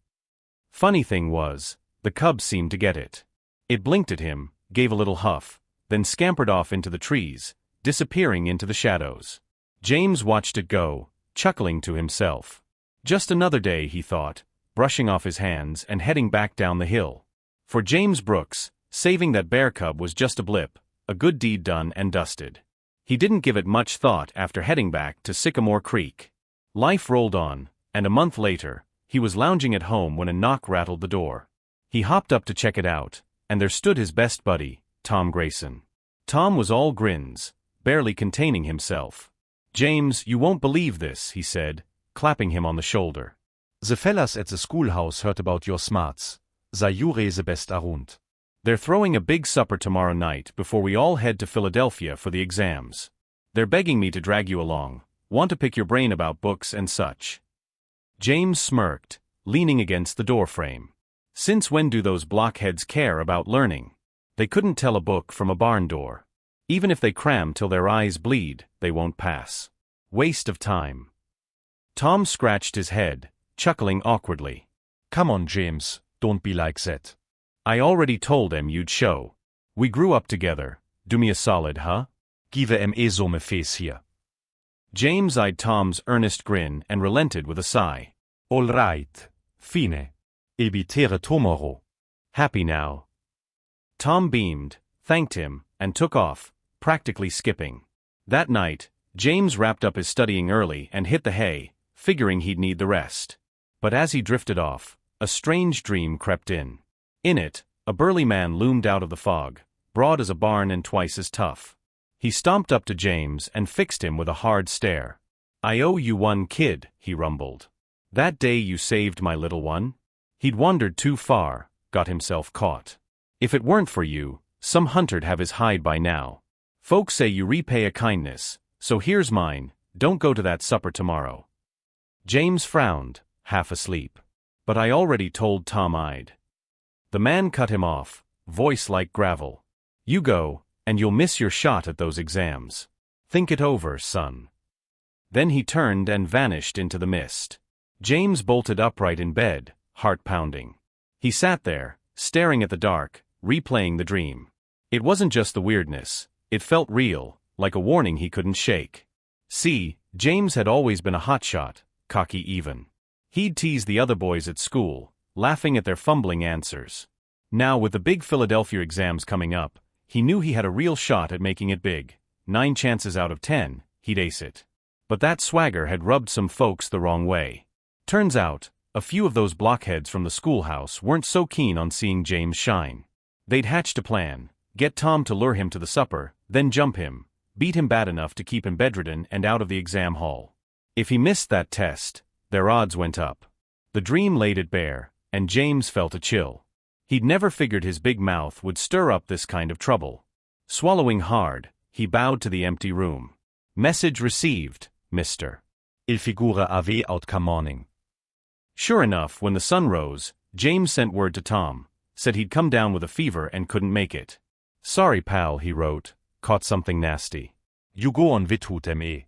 Funny thing was, the cub seemed to get it. It blinked at him, gave a little huff, then scampered off into the trees, disappearing into the shadows. James watched it go, chuckling to himself. Just another day, he thought, brushing off his hands and heading back down the hill. For James Brooks, saving that bear cub was just a blip, a good deed done and dusted. He didn't give it much thought after heading back to Sycamore Creek. Life rolled on, and a month later, he was lounging at home when a knock rattled the door. He hopped up to check it out, and there stood his best buddy, Tom Grayson. Tom was all grins, barely containing himself. "James, you won't believe this," he said, clapping him on the shoulder. "The fellas at the schoolhouse heard about your smarts. Say you raise the best around. They're throwing a big supper tomorrow night before we all head to Philadelphia for the exams. They're begging me to drag you along, want to pick your brain about books and such." James smirked, leaning against the doorframe. Since when do those blockheads care about learning? They couldn't tell a book from a barn door. Even if they cram till their eyes bleed, they won't pass. Waste of time. Tom scratched his head, chuckling awkwardly. "Come on, James, don't be like that. I already told him you'd show. We grew up together. Do me a solid, huh? Give em so me face here." James eyed Tom's earnest grin and relented with a sigh. "All right, fine. Ebitere tomorrow." Happy now? Tom beamed, thanked him, and took off, practically skipping. That night, James wrapped up his studying early and hit the hay, figuring he'd need the rest. But as he drifted off, a strange dream crept in. In it, a burly man loomed out of the fog, broad as a barn and twice as tough. He stomped up to James and fixed him with a hard stare. "I owe you one, kid," he rumbled. That day you saved my little one? He'd wandered too far, got himself caught. If it weren't for you, some hunter'd have his hide by now. Folks say you repay a kindness, so here's mine, don't go to that supper tomorrow. James frowned, half asleep. But I already told Tom I'd. The man cut him off, voice like gravel. You go, and you'll miss your shot at those exams. Think it over, son. Then he turned and vanished into the mist. James bolted upright in bed, heart pounding. He sat there, staring at the dark, replaying the dream. It wasn't just the weirdness, it felt real, like a warning he couldn't shake. See, James had always been a hotshot, cocky even. He'd tease the other boys at school, laughing at their fumbling answers. Now with the big Philadelphia exams coming up, he knew he had a real shot at making it big. 9 chances out of 10, he'd ace it. But that swagger had rubbed some folks the wrong way. Turns out, a few of those blockheads from the schoolhouse weren't so keen on seeing James shine. They'd hatched a plan, get Tom to lure him to the supper, then jump him, beat him bad enough to keep him bedridden and out of the exam hall. If he missed that test, their odds went up. The dream laid it bare, and James felt a chill. He'd never figured his big mouth would stir up this kind of trouble. Swallowing hard, he bowed to the empty room. Message received, Mr. Il figura ave out morning. Sure enough, when the sun rose, James sent word to Tom, said he'd come down with a fever and couldn't make it. Sorry pal, he wrote, caught something nasty. You go on with me.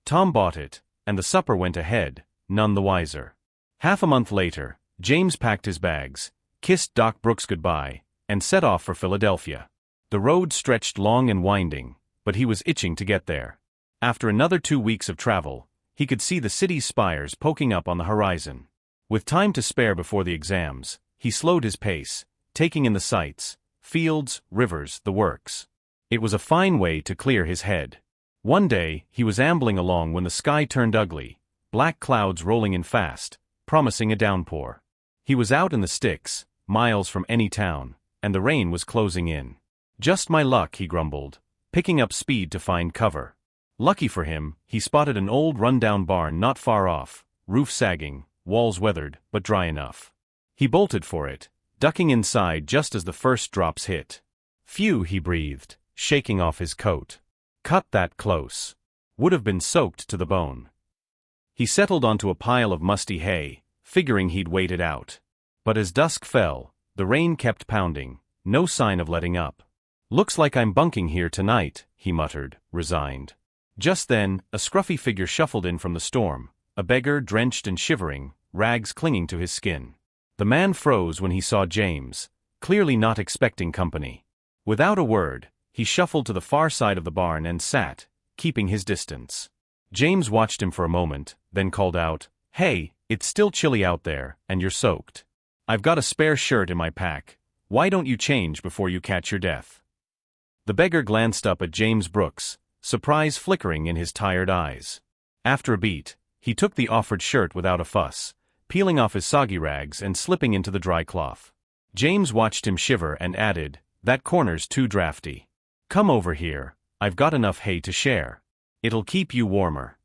Tom bought it, and the supper went ahead, none the wiser. Half a month later, James packed his bags, kissed Doc Brooks goodbye, and set off for Philadelphia. The road stretched long and winding, but he was itching to get there. After another 2 weeks of travel, he could see the city's spires poking up on the horizon. With time to spare before the exams, he slowed his pace, taking in the sights, fields, rivers, the works. It was a fine way to clear his head. One day, he was ambling along when the sky turned ugly, black clouds rolling in fast, promising a downpour. He was out in the sticks, miles from any town, and the rain was closing in. Just my luck, he grumbled, picking up speed to find cover. Lucky for him, he spotted an old run-down barn not far off, roof sagging, walls weathered, but dry enough. He bolted for it, ducking inside just as the first drops hit. Phew, he breathed, shaking off his coat. Cut that close. Would have been soaked to the bone. He settled onto a pile of musty hay, figuring he'd wait it out. But as dusk fell, the rain kept pounding, no sign of letting up. Looks like I'm bunking here tonight, he muttered, resigned. Just then, a scruffy figure shuffled in from the storm, a beggar drenched and shivering, rags clinging to his skin. The man froze when he saw James, clearly not expecting company. Without a word, he shuffled to the far side of the barn and sat, keeping his distance. James watched him for a moment, then called out, "Hey, it's still chilly out there, and you're soaked. I've got a spare shirt in my pack. Why don't you change before you catch your death?" The beggar glanced up at James Brooks, surprise flickering in his tired eyes. After a beat, he took the offered shirt without a fuss, peeling off his soggy rags and slipping into the dry cloth. James watched him shiver and added, "That corner's too drafty. Come over here, I've got enough hay to share. It'll keep you warmer."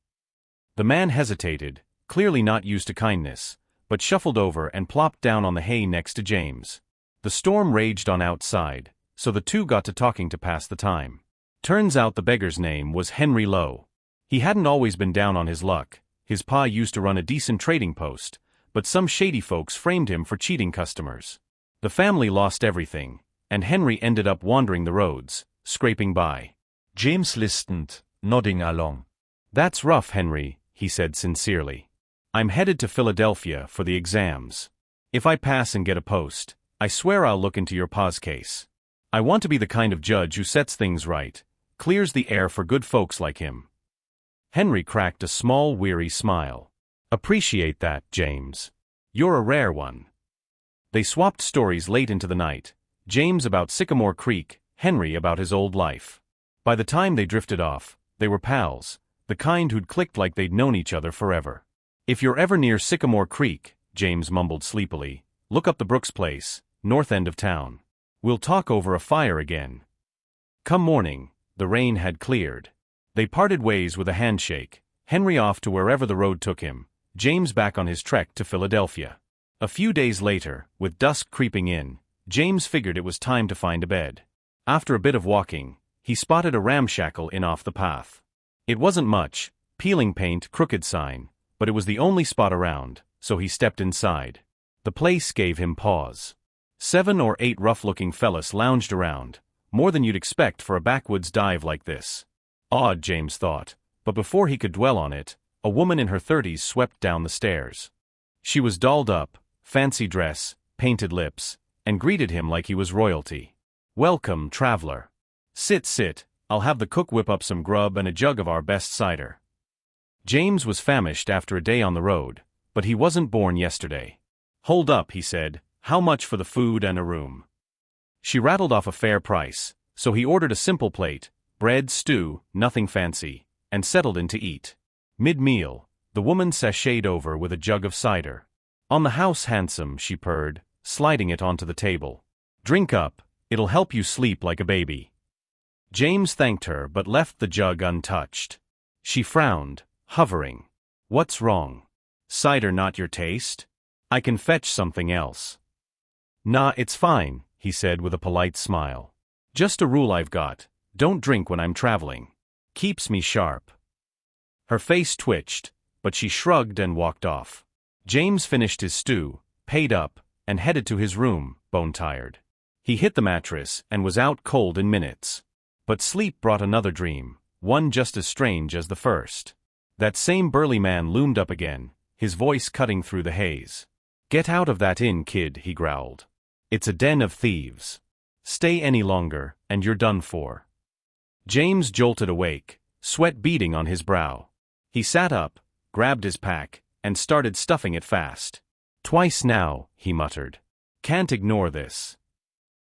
The man hesitated, clearly not used to kindness, but shuffled over and plopped down on the hay next to James. The storm raged on outside, so the two got to talking to pass the time. Turns out the beggar's name was Henry Lowe. He hadn't always been down on his luck. His pa used to run a decent trading post, but some shady folks framed him for cheating customers. The family lost everything, and Henry ended up wandering the roads, scraping by. James listened, nodding along. "That's rough, Henry," he said sincerely. "I'm headed to Philadelphia for the exams. If I pass and get a post, I swear I'll look into your pa's case. I want to be the kind of judge who sets things right, clears the air for good folks like him." Henry cracked a small, weary smile. "Appreciate that, James. You're a rare one." They swapped stories late into the night, James about Sycamore Creek, Henry about his old life. By the time they drifted off, they were pals, the kind who'd clicked like they'd known each other forever. "If you're ever near Sycamore Creek," James mumbled sleepily, "look up the Brooks place, north end of town. We'll talk over a fire again." Come morning, the rain had cleared. They parted ways with a handshake, Henry off to wherever the road took him, James back on his trek to Philadelphia. A few days later, with dusk creeping in, James figured it was time to find a bed. After a bit of walking, he spotted a ramshackle inn off the path. It wasn't much, peeling paint, crooked sign, but it was the only spot around, so he stepped inside. The place gave him pause. 7 or 8 rough-looking fellas lounged around, more than you'd expect for a backwoods dive like this. Odd, James thought, but before he could dwell on it, a woman in her 30s swept down the stairs. She was dolled up, fancy dress, painted lips, and greeted him like he was royalty. "Welcome, traveler. Sit, I'll have the cook whip up some grub and a jug of our best cider." James was famished after a day on the road, but he wasn't born yesterday. "Hold up," he said, "how much for the food and a room?" She rattled off a fair price, so he ordered a simple plate, bread, stew, nothing fancy, and settled in to eat. Mid-meal, the woman sashayed over with a jug of cider. "On the house, handsome," she purred, sliding it onto the table. "Drink up, it'll help you sleep like a baby." James thanked her but left the jug untouched. She frowned, hovering. "What's wrong? Cider not your taste? I can fetch something else." "Nah, it's fine," he said with a polite smile. "Just a rule I've got, don't drink when I'm traveling. Keeps me sharp." Her face twitched, but she shrugged and walked off. James finished his stew, paid up, and headed to his room, bone-tired. He hit the mattress and was out cold in minutes. But sleep brought another dream, one just as strange as the first. That same burly man loomed up again, his voice cutting through the haze. "Get out of that inn, kid," he growled. "It's a den of thieves. Stay any longer, and you're done for." James jolted awake, sweat beading on his brow. He sat up, grabbed his pack, and started stuffing it fast. "Twice now," he muttered. "Can't ignore this."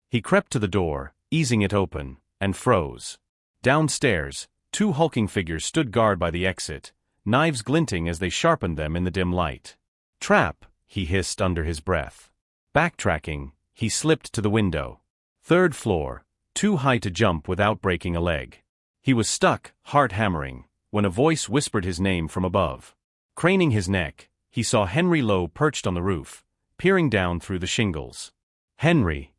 He crept to the door, easing it open, and froze. Downstairs, 2 hulking figures stood guard by the exit, knives glinting as they sharpened them in the dim light. "Trap," he hissed under his breath. Backtracking, he slipped to the window. 3rd floor, too high to jump without breaking a leg. He was stuck, heart hammering, when a voice whispered his name from above. Craning his neck, he saw Henry Lowe perched on the roof, peering down through the shingles. "Henry!"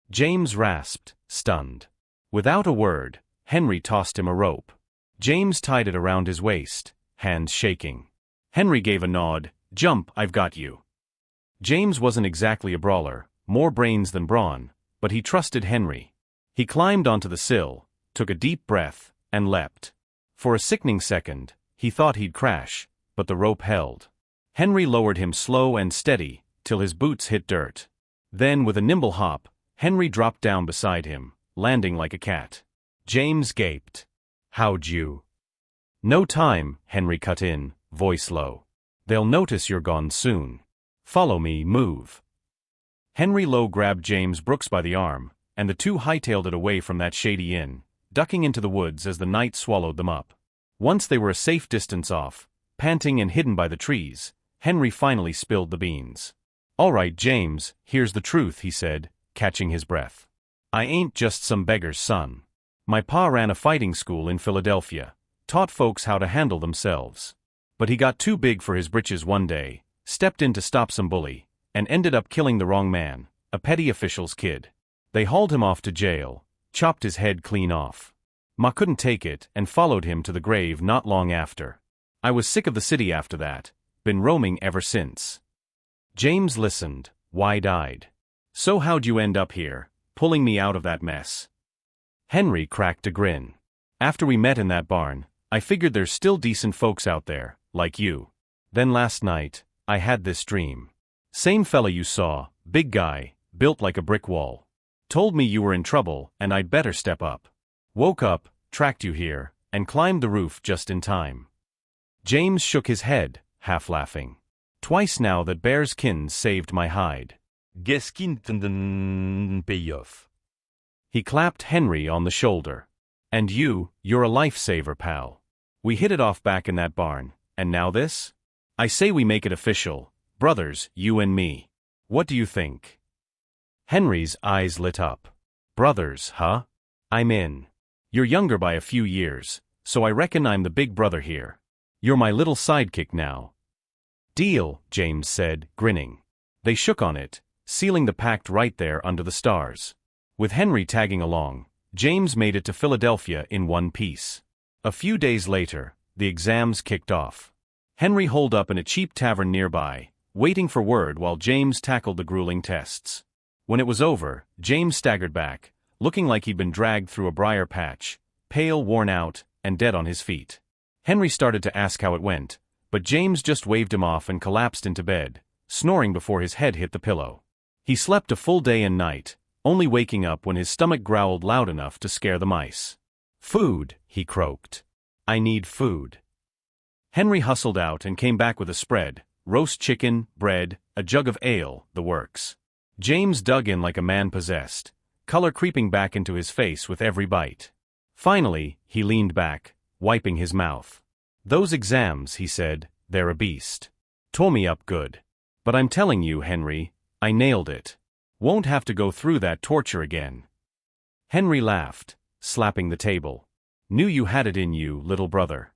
James rasped, stunned. Without a word, Henry tossed him a rope. James tied it around his waist, hands shaking. Henry gave a nod. "Jump, I've got you." James wasn't exactly a brawler, more brains than brawn, but he trusted Henry. He climbed onto the sill, took a deep breath, and leapt. For a sickening second, he thought he'd crash, but the rope held. Henry lowered him slow and steady, till his boots hit dirt. Then, with a nimble hop, Henry dropped down beside him, landing like a cat. James gaped. "How'd you?" "No time," Henry cut in, voice low. "They'll notice you're gone soon. Follow me, move." Henry Lowe grabbed James Brooks by the arm, and the two hightailed it away from that shady inn, ducking into the woods as the night swallowed them up. Once they were a safe distance off, panting and hidden by the trees, Henry finally spilled the beans. "All right, James, here's the truth," he said, catching his breath. "I ain't just some beggar's son. My pa ran a fighting school in Philadelphia, taught folks how to handle themselves. But he got too big for his britches one day, stepped in to stop some bully, and ended up killing the wrong man, a petty official's kid. They hauled him off to jail, chopped his head clean off. Ma couldn't take it and followed him to the grave not long after. I was sick of the city after that, been roaming ever since." James listened, wide-eyed. "So how'd you end up here, pulling me out of that mess?" Henry cracked a grin. "After we met in that barn, I figured there's still decent folks out there, like you. Then last night, I had this dream. Same fella you saw, big guy, built like a brick wall. Told me you were in trouble and I'd better step up. Woke up, tracked you here, and climbed the roof just in time." James shook his head, half laughing. "Twice now that bear's kin saved my hide. Geskinden payoff." He clapped Henry on the shoulder. "And you're a lifesaver, pal. We hit it off back in that barn, and now this? I say we make it official, brothers, you and me. What do you think?" Henry's eyes lit up. "Brothers, huh? I'm in. You're younger by a few years, so I reckon I'm the big brother here. You're my little sidekick now." Deal, James said, grinning. They shook on it, sealing the pact right there under the stars. With Henry tagging along, James made it to Philadelphia in one piece. A few days later, the exams kicked off. Henry holed up in a cheap tavern nearby, waiting for word while James tackled the grueling tests. When it was over, James staggered back, looking like he'd been dragged through a briar patch, pale, worn out, and dead on his feet. Henry started to ask how it went, but James just waved him off and collapsed into bed, snoring before his head hit the pillow. He slept a full day and night, only waking up when his stomach growled loud enough to scare the mice. "Food," he croaked. "I need food." Henry hustled out and came back with a spread, roast chicken, bread, a jug of ale, the works. James dug in like a man possessed, color creeping back into his face with every bite. Finally, he leaned back, wiping his mouth. "Those exams," he said, "they're a beast. Tore me up good. But I'm telling you, Henry, I nailed it. Won't have to go through that torture again." Henry laughed, slapping the table. "Knew you had it in you, little brother."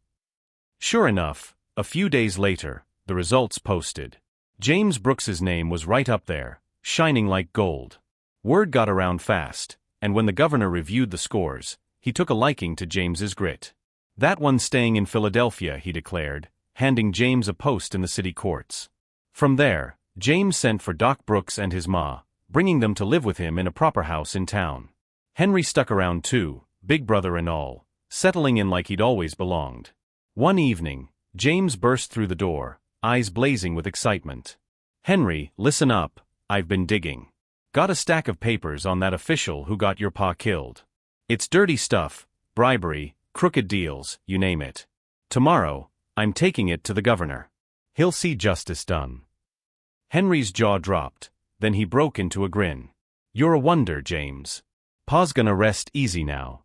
Sure enough, a few days later, the results posted. James Brooks's name was right up there, shining like gold. Word got around fast, and when the governor reviewed the scores, he took a liking to James's grit. "That one's staying in Philadelphia," he declared, handing James a post in the city courts. From there, James sent for Doc Brooks and his ma, bringing them to live with him in a proper house in town. Henry stuck around too, big brother and all, settling in like he'd always belonged. One evening, James burst through the door, eyes blazing with excitement. "Henry, listen up, I've been digging. Got a stack of papers on that official who got your pa killed. It's dirty stuff, bribery, crooked deals, you name it. Tomorrow, I'm taking it to the governor. He'll see justice done." Henry's jaw dropped, then he broke into a grin. "You're a wonder, James. Pa's gonna rest easy now."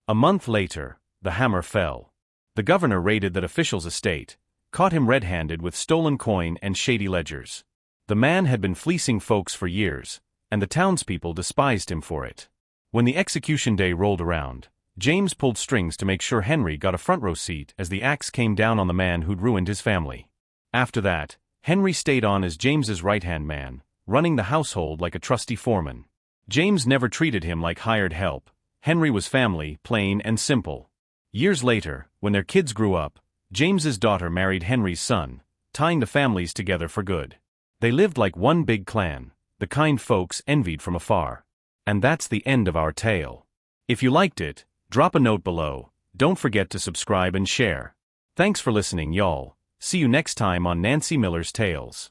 A month later, the hammer fell. The governor raided that official's estate, caught him red-handed with stolen coin and shady ledgers. The man had been fleecing folks for years, and the townspeople despised him for it. When the execution day rolled around, James pulled strings to make sure Henry got a front row seat as the axe came down on the man who'd ruined his family. After that, Henry stayed on as James's right-hand man, running the household like a trusty foreman. James never treated him like hired help. Henry was family, plain and simple. Years later, when their kids grew up, James's daughter married Henry's son, tying the families together for good. They lived like one big clan, the kind folks envied from afar. And that's the end of our tale. If you liked it, drop a note below. Don't forget to subscribe and share. Thanks for listening, y'all. See you next time on Nancy Miller's Tales.